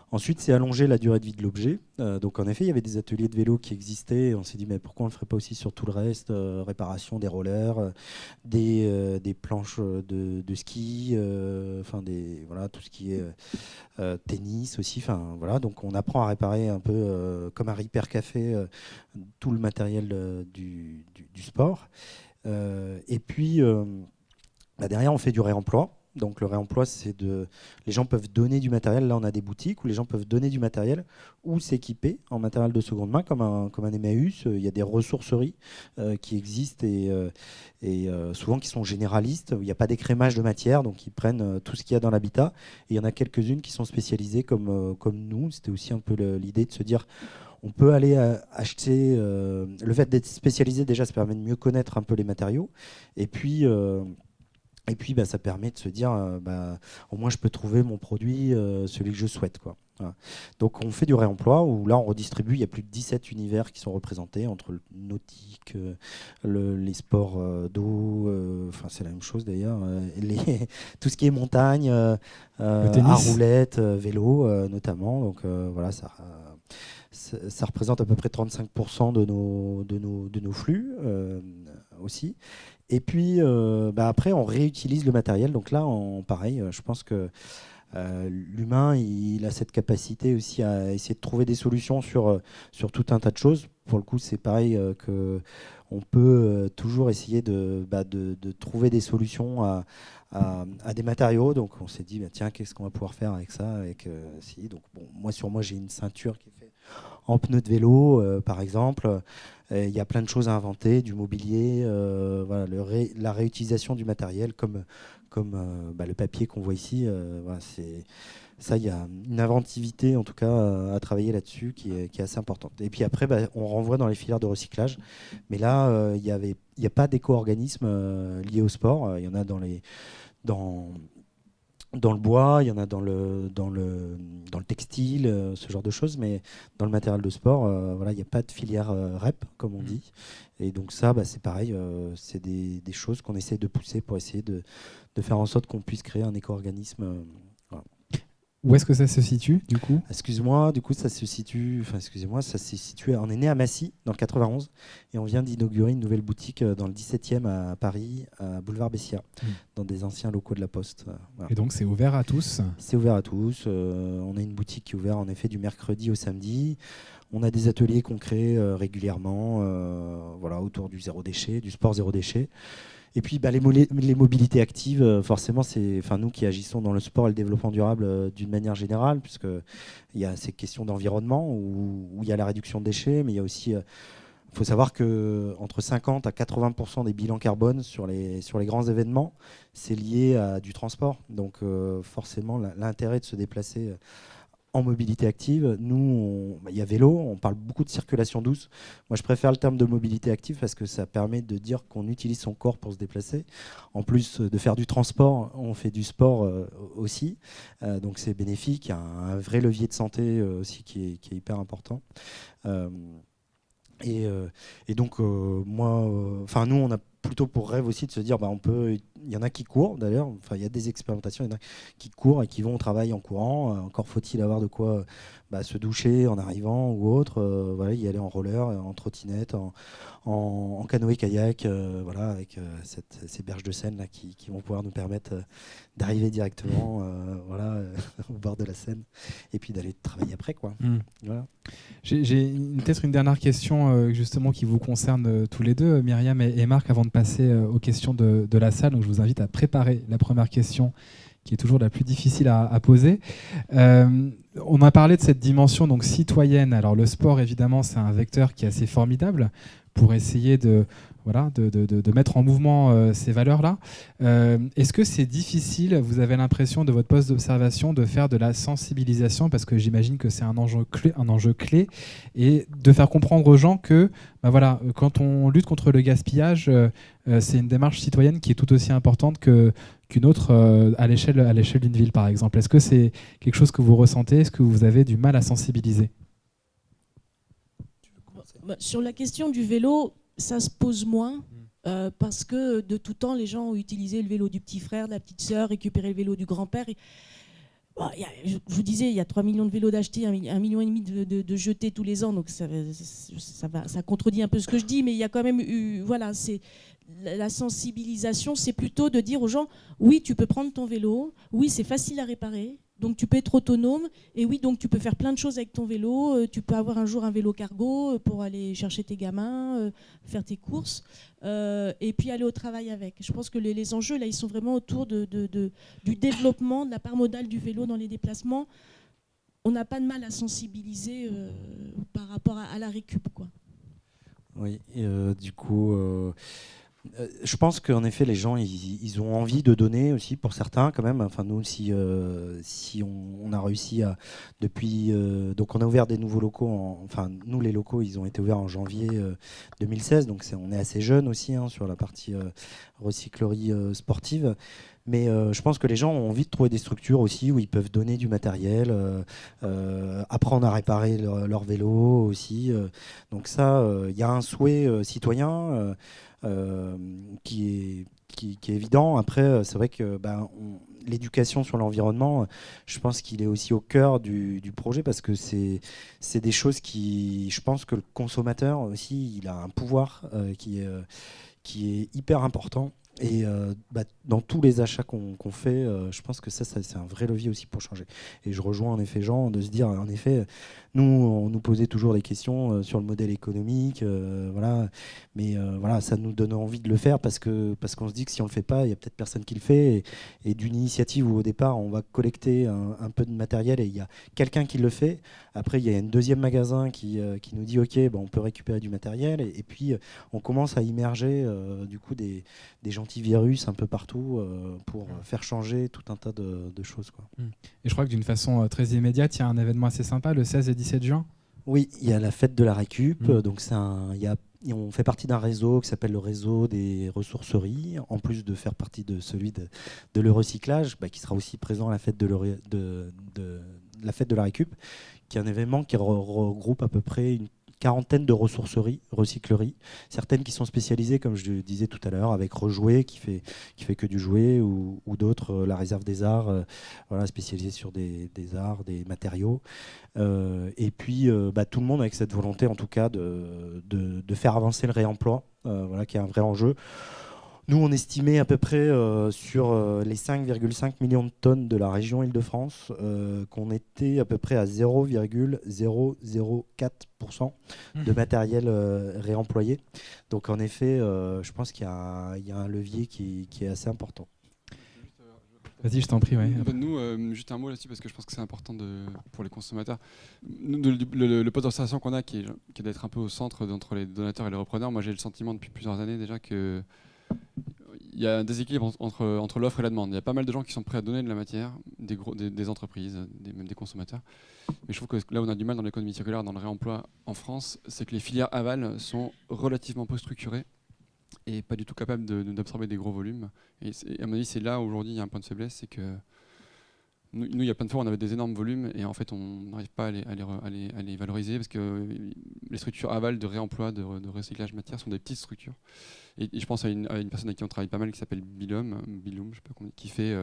Ensuite, c'est allonger la durée de vie de l'objet. Donc en effet, il y avait des ateliers de vélo qui existaient. On s'est dit, mais pourquoi on ne le ferait pas aussi sur tout le reste, réparation des rollers, des planches de ski, tout ce qui est tennis aussi. Donc on apprend à réparer un peu comme un Repair Café tout le matériel du sport. Et puis derrière, on fait du réemploi. Donc le réemploi, les gens peuvent donner du matériel. Là, on a des boutiques où les gens peuvent donner du matériel ou s'équiper en matériel de seconde main, comme un Emmaüs. Il y a des ressourceries qui existent et souvent qui sont généralistes. Il n'y a pas d'écrémage de matière, donc ils prennent tout ce qu'il y a dans l'habitat. Et il y en a quelques-unes qui sont spécialisées comme nous. C'était aussi un peu l'idée de se dire, on peut aller acheter. Le fait d'être spécialisé, déjà, ça permet de mieux connaître un peu les matériaux. Et puis, ça permet de se dire, au moins je peux trouver mon produit, celui que je souhaite, quoi. Voilà. Donc on fait du réemploi, où là on redistribue. Il y a plus de 17 univers qui sont représentés, entre le nautique, les sports d'eau, c'est la même chose d'ailleurs, tout ce qui est montagne, à roulettes, vélo notamment. Donc ça représente à peu près 35% de nos flux aussi. Et puis après, on réutilise le matériel. Donc là, pareil, je pense que l'humain, il a cette capacité aussi à essayer de trouver des solutions sur tout un tas de choses. Pour le coup, c'est pareil on peut toujours essayer de trouver des solutions à des matériaux. Donc on s'est dit, tiens, qu'est-ce qu'on va pouvoir faire avec ça, donc, moi, j'ai une ceinture qui est faite en pneus de vélo, par exemple. Il y a plein de choses à inventer, du mobilier, la réutilisation du matériel, comme le papier qu'on voit ici. Il y a une inventivité, en tout cas, à travailler là-dessus qui est assez importante. Et puis après, on renvoie dans les filières de recyclage. Mais là, il n'y a pas d'éco-organisme lié au sport. Il y en a dans dans le bois, il y en a dans le textile, ce genre de choses, mais dans le matériel de sport, voilà, il n'y a pas de filière REP, comme on dit. Et donc ça, c'est pareil, c'est des choses qu'on essaie de pousser pour essayer de faire en sorte qu'on puisse créer un éco-organisme. Voilà. Où est-ce que ça se situe, du coup ? Excuse-moi, du coup, ça se situe. Enfin, excusez-moi, ça s'est situé. On est né à Massy, dans le 91, et on vient d'inaugurer une nouvelle boutique dans le 17e à Paris, à Boulevard Bessières, dans des anciens locaux de la Poste. Voilà. Et donc, c'est ouvert à tous ? C'est ouvert à tous. On a une boutique qui est ouverte en effet du mercredi au samedi. On a des ateliers qu'on crée régulièrement, voilà, autour du zéro déchet, du sport zéro déchet. Et puis les mobilités actives, forcément, c'est nous qui agissons dans le sport et le développement durable d'une manière générale, puisqu'il y a ces questions d'environnement où il y a la réduction de déchets, mais il y a aussi, faut savoir qu'entre 50 à 80% des bilans carbone sur les grands événements, c'est lié à du transport. Donc forcément, l'intérêt de se déplacer en mobilité active, nous, il y a vélo, on parle beaucoup de circulation douce. Moi, je préfère le terme de mobilité active parce que ça permet de dire qu'on utilise son corps pour se déplacer. En plus de faire du transport, on fait du sport aussi. Donc, c'est bénéfique. Il y a un vrai levier de santé aussi qui est hyper important. Et donc, nous, on a plutôt pour rêve aussi de se dire, il y en a qui courent d'ailleurs, il y a des expérimentations, il y en a qui courent et qui vont au travail en courant. Encore faut-il avoir de quoi se doucher en arrivant ou autre, y aller en roller, en trottinette, en canoë-kayak, avec ces berges de Seine là, qui vont pouvoir nous permettre d'arriver directement au bord de la Seine et puis d'aller travailler après, quoi. Voilà. J'ai peut-être une dernière question justement qui vous concerne tous les deux, Myriam et Marc, avant de passer aux questions de la salle. Donc, je vous invite à préparer la première question qui est toujours la plus difficile à poser. On a parlé de cette dimension donc citoyenne. Alors le sport, évidemment, c'est un vecteur qui est assez formidable pour essayer de mettre en mouvement ces valeurs-là. Est-ce que c'est difficile, vous avez l'impression de votre poste d'observation, de faire de la sensibilisation, parce que j'imagine que c'est un enjeu clé, et de faire comprendre aux gens que quand on lutte contre le gaspillage, c'est une démarche citoyenne qui est tout aussi importante qu'une autre à l'échelle d'une ville, par exemple. Est-ce que c'est quelque chose que vous ressentez ? Est-ce que vous avez du mal à sensibiliser ? Sur la question du vélo, ça se pose moins parce que de tout temps, les gens ont utilisé le vélo du petit frère, de la petite sœur, récupéré le vélo du grand-père. Je vous disais, il y a 3 millions de vélos d'achetés, 1,5 million de jetés tous les ans, donc ça contredit un peu ce que je dis, mais il y a quand même eu, c'est la sensibilisation, c'est plutôt de dire aux gens, oui, tu peux prendre ton vélo, oui, c'est facile à réparer, donc tu peux être autonome, et oui, donc tu peux faire plein de choses avec ton vélo, tu peux avoir un jour un vélo cargo pour aller chercher tes gamins, faire tes courses, et puis aller au travail avec. Je pense que les enjeux, là, ils sont vraiment autour du développement de la part modale du vélo dans les déplacements. On n'a pas de mal à sensibiliser par rapport à la récup, quoi. Oui, du coup... je pense qu'en effet, les gens, ils ont envie de donner aussi, pour certains quand même. Enfin, nous, si on a réussi à... Depuis... donc, on a ouvert des nouveaux locaux. Nous, les locaux, ils ont été ouverts en janvier 2016. Donc, on est assez jeunes aussi sur la partie recyclerie sportive. Mais je pense que les gens ont envie de trouver des structures aussi où ils peuvent donner du matériel, apprendre à réparer leur vélo aussi. Donc ça, il y a un souhait citoyen qui est évident. Après, c'est vrai que l'éducation sur l'environnement, je pense qu'il est aussi au cœur du projet parce que c'est des choses qui, je pense que le consommateur aussi, il a un pouvoir qui est hyper important. Et dans tous les achats qu'on fait, je pense que ça c'est un vrai levier aussi pour changer. Et je rejoins en effet Jean de se dire, en effet, nous on nous posait toujours des questions sur le modèle économique, mais ça nous donne envie de le faire parce qu'on se dit que si on le fait pas, il y a peut-être personne qui le fait. Et d'une initiative où au départ on va collecter un peu de matériel et il y a quelqu'un qui le fait. Après il y a un deuxième magasin qui nous dit ok, on peut récupérer du matériel et puis on commence à immerger du coup des antivirus un peu partout pour faire changer tout un tas de choses, quoi. Et je crois que d'une façon très immédiate, il y a un événement assez sympa le 16 et 17 juin. Oui, il y a la fête de la récup, donc il y a Et on fait partie d'un réseau qui s'appelle le réseau des ressourceries, en plus de faire partie de celui de le recyclage, qui sera aussi présent à la fête de la fête de la récup, qui est un événement qui regroupe à peu près une quarantaine de ressourceries, recycleries, certaines qui sont spécialisées, comme je le disais tout à l'heure, avec Rejouer qui fait que du jouet, ou d'autres, la réserve des arts, spécialisée sur des arts, des matériaux. Et puis tout le monde avec cette volonté en tout cas de faire avancer le réemploi, qui est un vrai enjeu. Nous, on estimait à peu près sur les 5,5 millions de tonnes de la région Île-de-France qu'on était à peu près à 0,004% de matériel réemployé. Donc en effet, je pense qu'il y a un levier qui est assez important. Vas-y, je t'en prie. Ouais. Nous, juste un mot là-dessus, parce que je pense que c'est important pour les consommateurs. Nous, le poste d'installation qu'on a, qui est d'être un peu au centre entre les donateurs et les repreneurs, moi j'ai le sentiment depuis plusieurs années déjà que il y a un déséquilibre entre l'offre et la demande. Il y a pas mal de gens qui sont prêts à donner de la matière, des entreprises, même des consommateurs. Mais je trouve que là où on a du mal dans l'économie circulaire, dans le réemploi en France, c'est que les filières aval sont relativement peu structurées et pas du tout capables d'absorber des gros volumes. Et à mon avis, c'est là aujourd'hui il y a un point de faiblesse, c'est que nous, il y a plein de fois, on avait des énormes volumes et en fait, on n'arrive pas à les valoriser parce que les structures aval de réemploi, de recyclage matière sont des petites structures. Et je pense à une personne avec qui on travaille pas mal qui s'appelle Bilum, je sais pas comment, qui fait.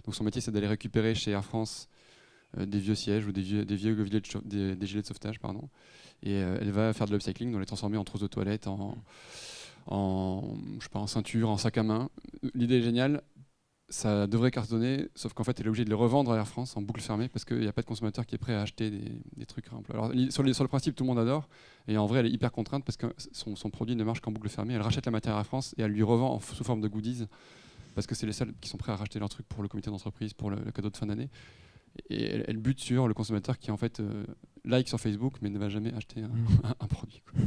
Donc son métier, c'est d'aller récupérer chez Air France des vieux sièges ou des vieux des gilets de sauvetage, pardon. Et elle va faire de l'upcycling, donc les transformer en trousses de toilette, en ceinture, en sac à main. L'idée est géniale. Ça devrait cartonner, sauf qu'en fait, elle est obligée de les revendre à Air France en boucle fermée parce qu'il n'y a pas de consommateur qui est prêt à acheter des trucs réemplois. Alors, sur le principe, tout le monde adore, et en vrai, elle est hyper contrainte parce que son produit ne marche qu'en boucle fermée. Elle rachète la matière à Air France et elle lui revend sous forme de goodies parce que c'est les seuls qui sont prêts à racheter leurs trucs pour le comité d'entreprise, pour le cadeau de fin d'année. Et elle bute sur le consommateur qui, en fait, like sur Facebook, mais ne va jamais acheter un produit, quoi.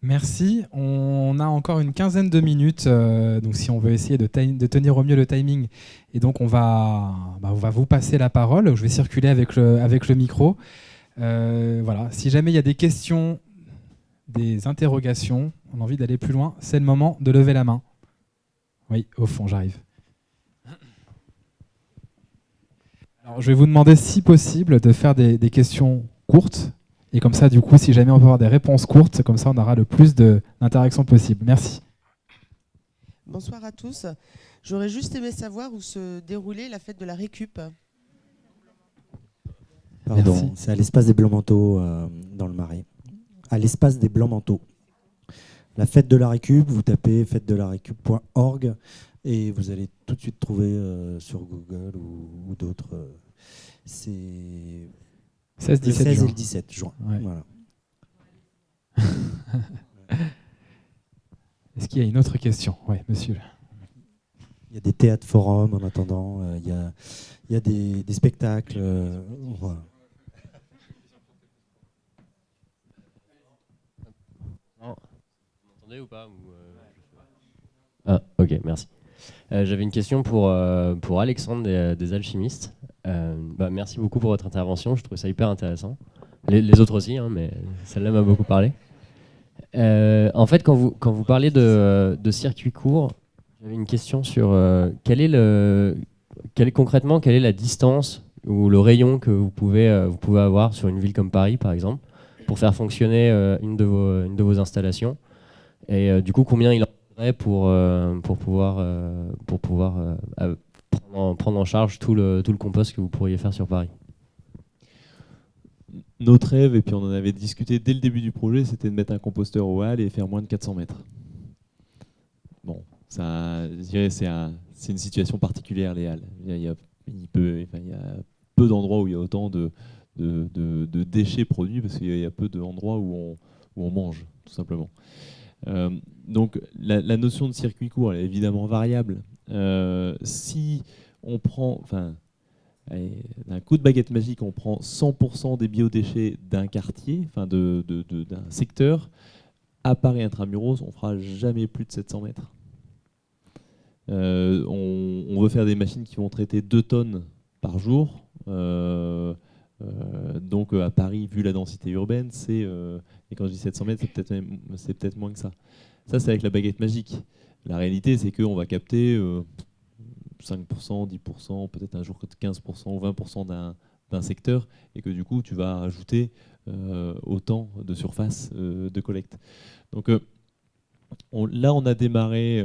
Merci. On a encore une quinzaine de minutes, donc si on veut essayer de tenir au mieux le timing, et donc on va vous passer la parole. Je vais circuler avec le micro. Voilà. Si jamais il y a des questions, des interrogations, on a envie d'aller plus loin, c'est le moment de lever la main. Oui, au fond, j'arrive. Alors, je vais vous demander, si possible, de faire des questions courtes. Et comme ça, du coup, si jamais on peut avoir des réponses courtes, comme ça, on aura le plus d'interactions possible. Merci. Bonsoir à tous. J'aurais juste aimé savoir où se déroulait la fête de la récup. Pardon, c'est à l'espace des Blancs-Manteaux, dans le Marais. À l'espace des Blancs-Manteaux. La fête de la récup, vous tapez fête-de-la-récup.org et vous allez tout de suite trouver sur Google ou d'autres. C'est 16, 17 le 16 juin. et le 17 juin. Ouais. Voilà. Est-ce qu'il y a une autre question? Oui, monsieur. Il y a des théâtres forums en attendant, il y a des spectacles. Voilà. Non. Vous m'entendez ou pas Ah, ok, merci. J'avais une question pour Alexandre des Alchimistes. Merci beaucoup pour votre intervention, je trouve ça hyper intéressant. Les autres aussi, hein, mais celle-là m'a beaucoup parlé. En fait, quand vous parlez de circuit court, j'avais une question sur concrètement, quelle est la distance ou le rayon que vous pouvez avoir sur une ville comme Paris, par exemple, pour faire fonctionner une de vos installations. Et du coup, combien il en faudrait pour pouvoir prendre en charge tout le compost que vous pourriez faire sur Paris. Notre rêve, et puis on en avait discuté dès le début du projet, c'était de mettre un composteur au hall et faire moins de 400 mètres. Bon, ça, je dirais, c'est une situation particulière, les halles. Il y a peu d'endroits où il y a autant de déchets produits, parce qu'il y a peu d'endroits où on mange, tout simplement. Donc la notion de circuit court, elle est évidemment variable. Si on prend, d'un coup de baguette magique, on prend 100% des biodéchets d'un quartier, d'un secteur, à Paris intramuros, on fera jamais plus de 700 mètres. On veut faire des machines qui vont traiter 2 tonnes par jour. Donc à Paris, vu la densité urbaine, et quand je dis 700 mètres, c'est peut-être moins que ça. Ça, c'est avec la baguette magique. La réalité, c'est qu'on va capter 5%, 10%, peut-être un jour 15% ou 20% d'un secteur, et que du coup, tu vas ajouter autant de surface de collecte. Donc là, on a démarré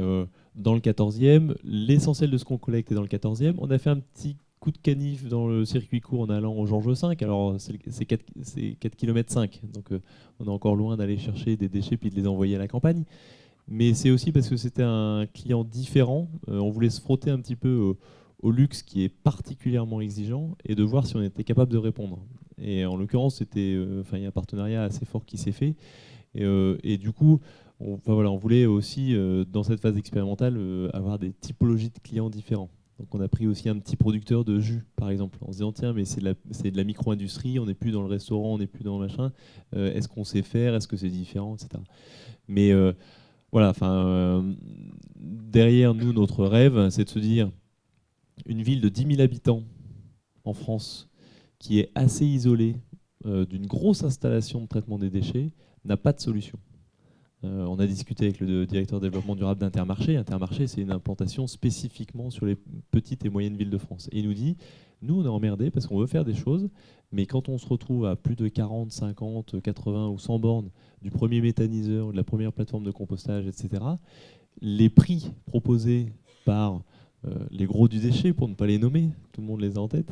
dans le 14e. L'essentiel de ce qu'on collecte est dans le 14e. On a fait un petit coup de canif dans le circuit court en allant au Georges V. Alors, c'est 4 km 5. Donc, on est encore loin d'aller chercher des déchets puis de les envoyer à la campagne. Mais c'est aussi parce que c'était un client différent. On voulait se frotter un petit peu au luxe qui est particulièrement exigeant et de voir si on était capable de répondre. Et en l'occurrence, il y a un partenariat assez fort qui s'est fait. Et du coup, on voulait aussi, dans cette phase expérimentale, avoir des typologies de clients différents. Donc on a pris aussi un petit producteur de jus, par exemple, en se disant tiens, mais c'est de la micro-industrie, on n'est plus dans le restaurant, on n'est plus dans le machin. Est-ce qu'on sait faire? Est-ce que c'est différent, etc. Mais voilà, derrière nous, notre rêve, c'est de se dire une ville de 10 000 habitants en France qui est assez isolée d'une grosse installation de traitement des déchets n'a pas de solution. On a discuté avec le directeur développement durable d'Intermarché. Intermarché, c'est une implantation spécifiquement sur les petites et moyennes villes de France. Et il nous dit, nous, on est emmerdés parce qu'on veut faire des choses, mais quand on se retrouve à plus de 40, 50, 80 ou 100 bornes du premier méthaniseur, de la première plateforme de compostage, etc., les prix proposés par les gros du déchet, pour ne pas les nommer, tout le monde les a en tête,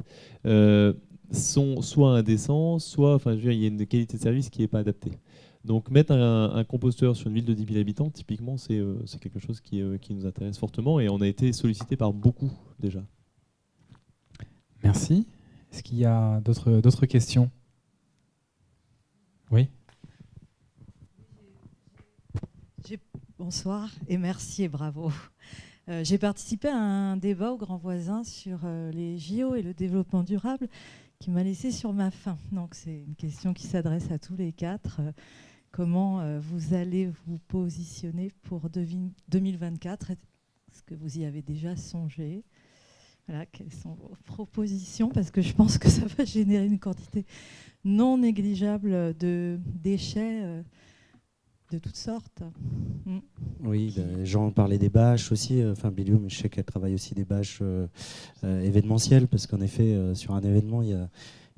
sont soit indécents, soit il y a une qualité de service qui n'est pas adaptée. Donc mettre un composteur sur une ville de 10 000 habitants, typiquement, c'est quelque chose qui nous intéresse fortement et on a été sollicité par beaucoup déjà. Merci. Est-ce qu'il y a d'autres questions? Oui. Bonsoir et merci et bravo. J'ai participé à un débat au Grand Voisin sur les JO et le développement durable qui m'a laissé sur ma faim. Donc c'est une question qui s'adresse à tous les quatre. Comment vous allez vous positionner pour 2024? Est-ce que vous y avez déjà songé? Voilà, quelles sont vos propositions? Parce que je pense que ça va générer une quantité non négligeable de déchets de toutes sortes. Oui, les gens parlaient des bâches aussi. Biliou, mais je sais qu'elle travaille aussi des bâches événementielles, parce qu'en effet, sur un événement, il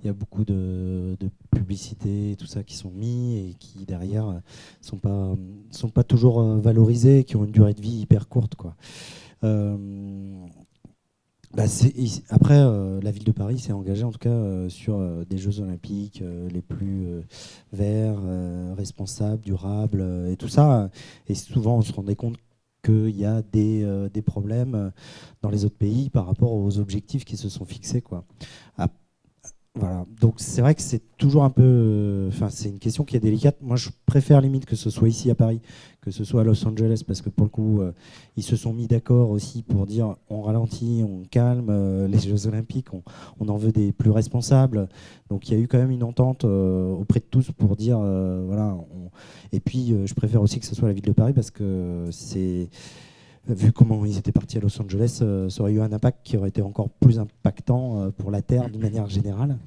y a beaucoup de publicités et tout ça qui sont mis et qui derrière sont pas toujours valorisés, qui ont une durée de vie hyper courte, quoi. Après, la ville de Paris s'est engagée en tout cas sur des Jeux Olympiques les plus verts, responsables, durables et tout ça. Et souvent, on se rendait compte qu'il y a des problèmes dans les autres pays par rapport aux objectifs qui se sont fixés, quoi. Voilà. Donc c'est vrai que c'est toujours un peu... c'est une question qui est délicate. Moi, je préfère limite que ce soit ici à Paris, que ce soit à Los Angeles, parce que pour le coup, ils se sont mis d'accord aussi pour dire on ralentit, on calme les Jeux Olympiques, on en veut des plus responsables. Donc il y a eu quand même une entente auprès de tous pour dire voilà. Et puis je préfère aussi que ce soit la ville de Paris, parce que c'est... Vu comment ils étaient partis à Los Angeles, ça aurait eu un impact qui aurait été encore plus impactant pour la Terre d'une manière générale.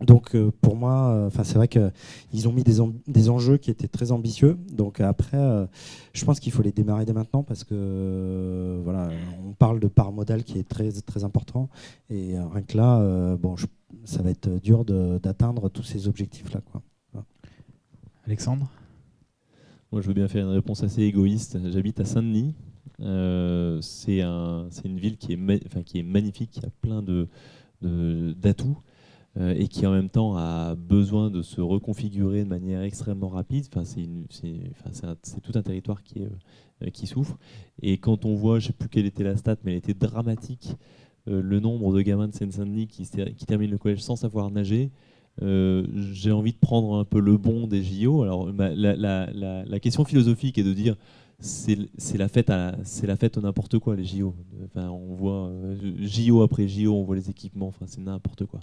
Donc pour moi, c'est vrai qu'ils ont mis des enjeux qui étaient très ambitieux. Donc après, je pense qu'il faut les démarrer dès maintenant, parce que voilà, on parle de part modale qui est très, très important. Et rien que là, ça va être dur d'atteindre tous ces objectifs-là, quoi. Voilà. Alexandre ? Moi, je veux bien faire une réponse assez égoïste. J'habite à Saint-Denis. C'est une ville qui est magnifique, qui a plein d'atouts et qui en même temps a besoin de se reconfigurer de manière extrêmement rapide. C'est tout un territoire qui souffre. Et quand on voit, je ne sais plus quelle était la stat, mais elle était dramatique, le nombre de gamins de Seine-Saint-Denis qui terminent le collège sans savoir nager. J'ai envie de prendre un peu le bon des JO. Alors la question philosophique est de dire c'est la fête au n'importe quoi, les JO. On voit JO après JO, on voit les équipements, c'est n'importe quoi.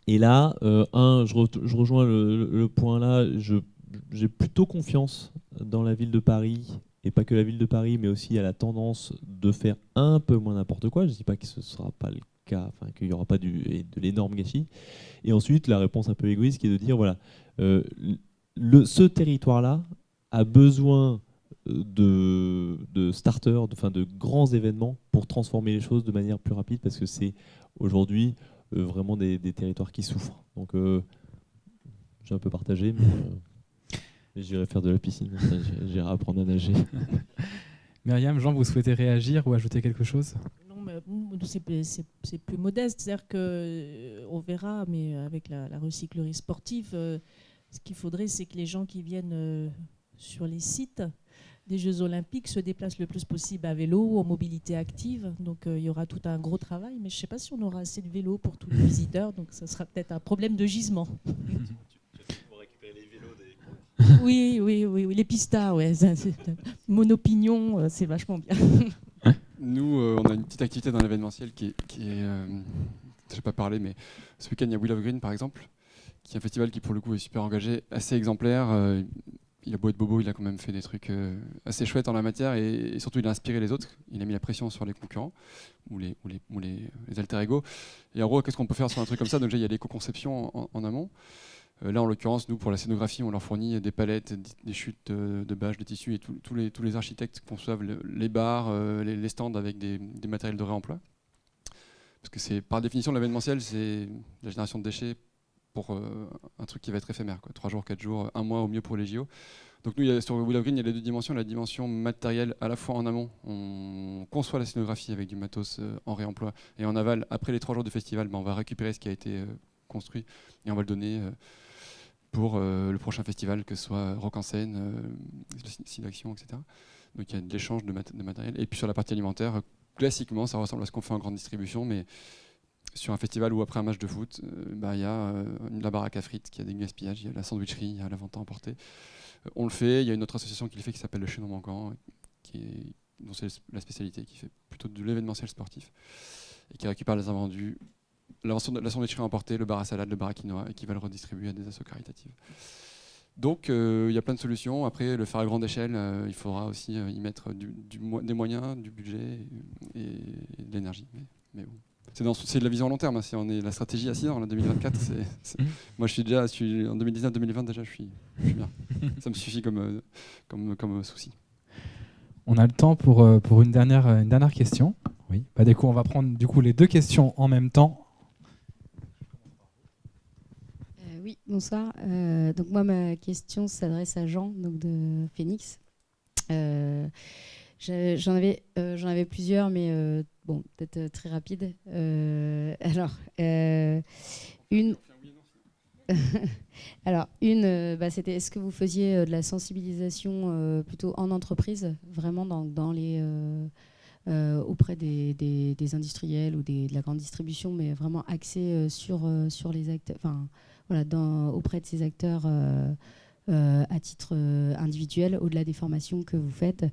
Et là, je rejoins le point là. J'ai plutôt confiance dans la ville de Paris, et pas que la ville de Paris, mais aussi à la tendance de faire un peu moins n'importe quoi. Je ne dis pas que ce ne sera pas le qu'il n'y aura pas de l'énorme gâchis. Et ensuite, la réponse un peu égoïste qui est de dire, voilà, ce territoire-là a besoin de starters, de grands événements pour transformer les choses de manière plus rapide, parce que c'est aujourd'hui vraiment des territoires qui souffrent. Donc j'ai un peu partagé, mais j'irai faire de la piscine, j'irai apprendre à nager. Myriam, Jean, vous souhaitez réagir ou ajouter quelque chose? Non, mais c'est plus modeste, c'est-à-dire qu'on verra, mais avec la recyclerie sportive, ce qu'il faudrait, c'est que les gens qui viennent sur les sites des Jeux Olympiques se déplacent le plus possible à vélo, en mobilité active. Donc il y aura tout un gros travail, mais je ne sais pas si on aura assez de vélos pour tous les visiteurs, donc ça sera peut-être un problème de gisement. Oui, les pistas, ouais. Monopignon, c'est vachement bien. Nous, on a une petite activité dans l'événementiel qui est je n'ai pas parlé, mais ce week-end, il y a Wheel of Green, par exemple, qui est un festival qui, pour le coup, est super engagé, assez exemplaire. Il a beau être bobo, il a quand même fait des trucs assez chouettes en la matière, et surtout, il a inspiré les autres. Il a mis la pression sur les concurrents, ou les alter ego. Et en gros, qu'est-ce qu'on peut faire sur un truc comme ça? Donc, déjà, il y a l'éco-conception en amont. Là, en l'occurrence, nous, pour la scénographie, on leur fournit des palettes, des chutes de bâches, de tissus, et tous les architectes conçoivent les bars, les stands avec des matériels de réemploi. Parce que c'est, par définition, l'événementiel, c'est la génération de déchets pour un truc qui va être éphémère, quoi. 3 jours, 4 jours, 1 mois au mieux pour les JO. Donc nous, sur Wheel of Green, il y a les deux dimensions. La dimension matérielle, à la fois en amont, on conçoit la scénographie avec du matos en réemploi, et en aval, après les 3 jours du festival, on va récupérer ce qui a été construit, et on va le donner pour le prochain festival, que ce soit Rock en scène, Site d'Action, etc. Donc il y a de l'échange de matériel. Et puis sur la partie alimentaire, classiquement, ça ressemble à ce qu'on fait en grande distribution, mais sur un festival ou après un match de foot, il y a la baraque à frites qui a des gaspillages, il y a la sandwicherie, il y a la vente à emporter. On le fait, il y a une autre association qui le fait qui s'appelle le Chaînon Manquant, dont c'est la spécialité, qui fait plutôt de l'événementiel sportif, et qui récupère les invendus, la sandwicherie à emporter, le bar à salade, le bar à quinoa, et qui va le redistribuer à des assos caritatives. Donc il y a plein de solutions. Après, le faire à grande échelle, il faudra aussi y mettre des moyens, du budget et de l'énergie. Mais bon. C'est de la vision à long terme. Hein. Si on est la stratégie à 6 ans, en 2024, moi je suis en 2019-2020 déjà, je suis bien. Ça me suffit comme souci. On a le temps pour une dernière question. Oui. Du coup, on va prendre les 2 questions en même temps. Oui, bonsoir. Donc moi, ma question s'adresse à Jean, donc de Phoenix. J'en avais plusieurs, mais bon, peut-être très rapide. C'était est-ce que vous faisiez de la sensibilisation plutôt en entreprise, vraiment dans les auprès des industriels ou de la grande distribution, mais vraiment axé sur les acteurs, auprès de ces acteurs à titre individuel, au-delà des formations que vous faites.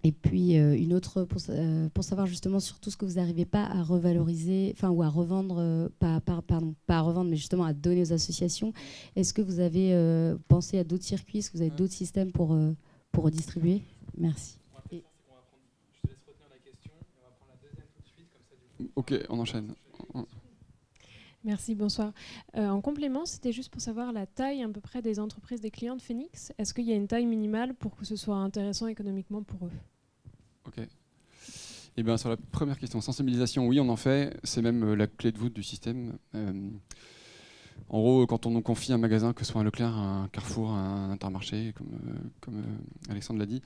Et puis une autre pour savoir justement sur tout ce que vous n'arrivez pas à revaloriser, ou à revendre, pas à revendre, mais justement à donner aux associations. Est-ce que vous avez pensé à d'autres circuits? Est-ce que vous avez d'autres systèmes pour redistribuer? Merci. Je te laisse retenir la question et on va prendre la deuxième tout de suite, comme ça du coup. Ok, on enchaîne. Merci, bonsoir. En complément, c'était juste pour savoir la taille à peu près des entreprises des clients de Phoenix. Est-ce qu'il y a une taille minimale pour que ce soit intéressant économiquement pour eux? Ok. Et bien sur la première question, sensibilisation, oui, on en fait. C'est même la clé de voûte du système. En gros, quand on nous confie un magasin, que ce soit un Leclerc, un Carrefour, un Intermarché, comme Alexandre l'a dit,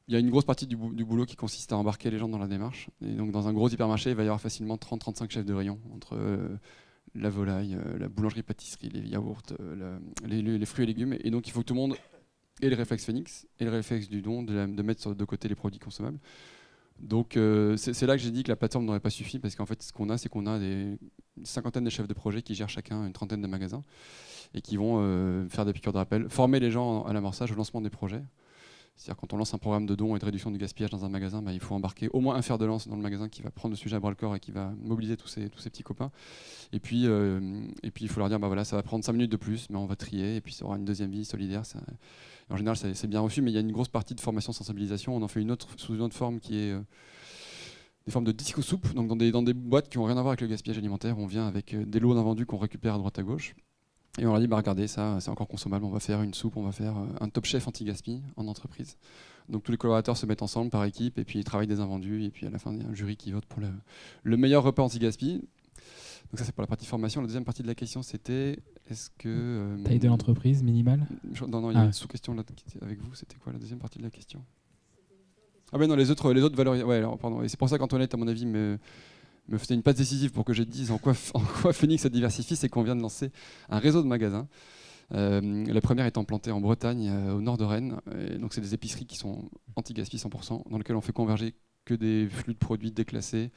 il y a une grosse partie du boulot qui consiste à embarquer les gens dans la démarche. Et donc dans un gros hypermarché, il va y avoir facilement 30-35 chefs de rayon, entre la volaille, la boulangerie-pâtisserie, les yaourts, les fruits et légumes. Et donc il faut que tout le monde ait le réflexe Phoenix et le réflexe du don, de mettre de côté les produits consommables. Donc c'est là que j'ai dit que la plateforme n'aurait pas suffi, parce qu'en fait ce qu'on a, c'est qu'on a une cinquantaine de chefs de projet qui gèrent chacun une trentaine de magasins et qui vont faire des piqûres de rappel, former les gens à l'amorçage, au lancement des projets. C'est-à-dire quand on lance un programme de dons et de réduction du gaspillage dans un magasin, il faut embarquer au moins un fer de lance dans le magasin qui va prendre le sujet à bras-le-corps et qui va mobiliser tous ces petits copains. Et puis il faut leur dire, ça va prendre 5 minutes de plus, mais on va trier, et puis ça aura une deuxième vie solidaire. En général, c'est bien reçu, mais il y a une grosse partie de formation sensibilisation. On en fait une autre sous une autre forme qui est formes de disques soupes, donc dans des boîtes qui n'ont rien à voir avec le gaspillage alimentaire. On vient avec des lots d'invendus qu'on récupère à droite à gauche. Et on leur dit, regardez, ça, c'est encore consommable, on va faire une soupe, on va faire un top chef anti-gaspi en entreprise. Donc tous les collaborateurs se mettent ensemble par équipe, et puis ils travaillent des invendus, et puis à la fin, il y a un jury qui vote pour le meilleur repas anti-gaspi. Donc ça, c'est pour la partie formation. La deuxième partie de la question, c'était, est-ce que... taille de l'entreprise minimale? Non, il y a une sous-question là qui était avec vous. C'était quoi la deuxième partie de la question? Ah ben non, les autres valeurs... Ouais, alors, pardon. Et c'est pour ça qu'Antoinette, à mon avis, me faisait une passe décisive pour que je dise en quoi Phoenix se diversifie, c'est qu'on vient de lancer un réseau de magasins. La première étant plantée en Bretagne, au nord de Rennes. Et donc c'est des épiceries qui sont anti-gaspi 100%, dans lesquelles on fait converger que des flux de produits déclassés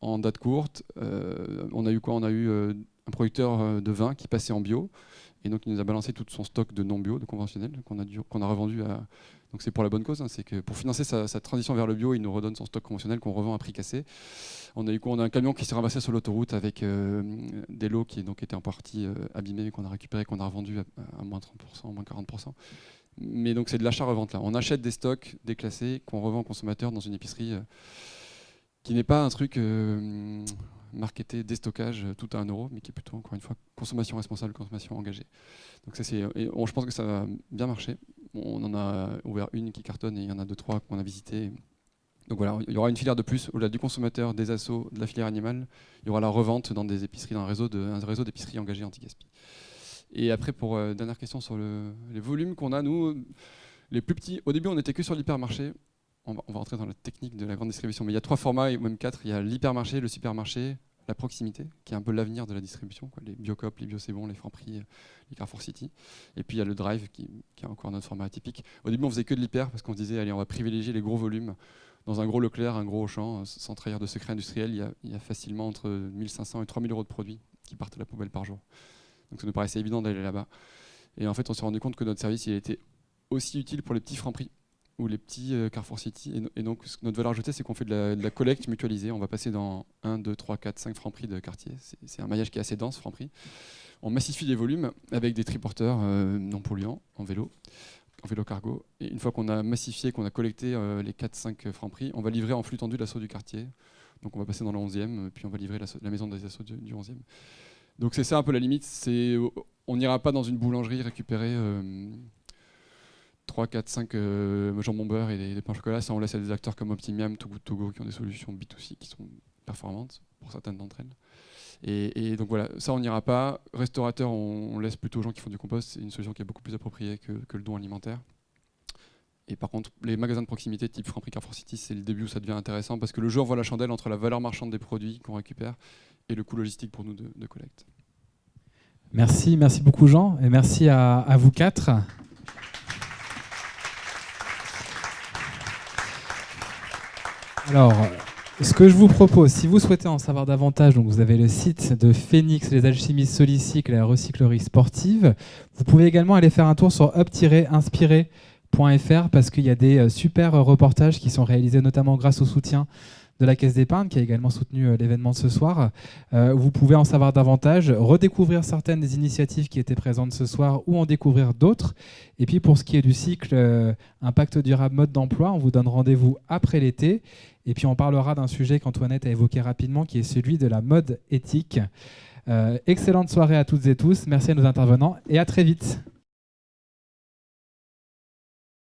en date courte. On a eu quoi? On a eu un producteur de vin qui passait en bio, et donc il nous a balancé tout son stock de non bio, de conventionnel, qu'on a revendu à... Donc c'est pour la bonne cause, hein, c'est que pour financer sa transition vers le bio, il nous redonne son stock conventionnel qu'on revend à prix cassé. On a eu quoi? On a un camion qui s'est ramassé sur l'autoroute avec des lots qui donc étaient en partie abîmés, qu'on a récupéré, qu'on a revendu à moins 30%, moins 40%. Mais donc c'est de l'achat-revente là. On achète des stocks déclassés qu'on revend aux consommateurs dans une épicerie qui n'est pas un truc marketé déstockage tout à 1 €, mais qui est plutôt, encore une fois, consommation responsable, consommation engagée. Donc ça, je pense que ça va bien marcher. On en a ouvert une qui cartonne, et il y en a 2-3 qu'on a visité. Donc voilà, il y aura une filière de plus, au-delà du consommateur, des assos, de la filière animale. Il y aura la revente dans des épiceries, dans un réseau d'épiceries engagées anti-gaspi. Et après, pour dernière question sur les volumes qu'on a, nous, les plus petits, au début, on n'était que sur l'hypermarché. On va rentrer dans la technique de la grande distribution, mais il y a 3 formats, ou même 4. Il y a l'hypermarché, le supermarché, la proximité, qui est un peu l'avenir de la distribution, quoi. Les Biocoop, les Bio C'est Bon, les Franprix, les Carrefour City. Et puis il y a le Drive, qui est encore notre format atypique. Au début, on faisait que de l'hyper, parce qu'on se disait, allez, on va privilégier les gros volumes. Dans un gros Leclerc, un gros Auchan, sans trahir de secret industriel, il y a facilement entre 1500 et 3000 € de produits qui partent à la poubelle par jour. Donc ça nous paraissait évident d'aller là-bas. Et en fait, on s'est rendu compte que notre service, il était aussi utile pour les petits Franprix ou les petits Carrefour City. Et donc, notre valeur ajoutée, c'est qu'on fait de la collecte mutualisée. On va passer dans 1, 2, 3, 4, 5 Franprix de quartier. C'est un maillage qui est assez dense, Franprix. On massifie les volumes avec des triporteurs non polluants en vélo cargo. Et une fois qu'on a massifié, qu'on a collecté les 4-5 Franprix, on va livrer en flux tendu l'assaut du quartier. Donc on va passer dans le 11e, puis on va livrer la maison des assauts du 11e. Donc c'est ça un peu la limite. On n'ira pas dans une boulangerie récupérer 3, 4, 5 jambon beurre et des pains au chocolat. Ça, on laisse à des acteurs comme Optimiam, Too Good To Go, qui ont des solutions B2C qui sont performantes pour certaines d'entre elles. Et donc voilà, ça on n'ira pas. Restaurateur, on laisse plutôt aux gens qui font du compost. C'est une solution qui est beaucoup plus appropriée que le don alimentaire. Et par contre, les magasins de proximité type Franprix, Carrefour City, c'est le début où ça devient intéressant, parce que le jeu envoie la chandelle entre la valeur marchande des produits qu'on récupère et le coût logistique pour nous de collecte. Merci beaucoup Jean, et merci à vous 4. Alors, ce que je vous propose, si vous souhaitez en savoir davantage, donc vous avez le site de Phoenix, les alchimistes Solicycle et la recyclerie sportive. Vous pouvez également aller faire un tour sur up-inspiré.fr, parce qu'il y a des super reportages qui sont réalisés notamment grâce au soutien de la Caisse d'épargne, qui a également soutenu l'événement de ce soir. Vous pouvez en savoir davantage, redécouvrir certaines des initiatives qui étaient présentes ce soir ou en découvrir d'autres. Et puis pour ce qui est du cycle Impact durable mode d'emploi, on vous donne rendez-vous après l'été. Et puis on parlera d'un sujet qu'Antoinette a évoqué rapidement, qui est celui de la mode éthique. Excellente soirée à toutes et tous. Merci à nos intervenants et à très vite.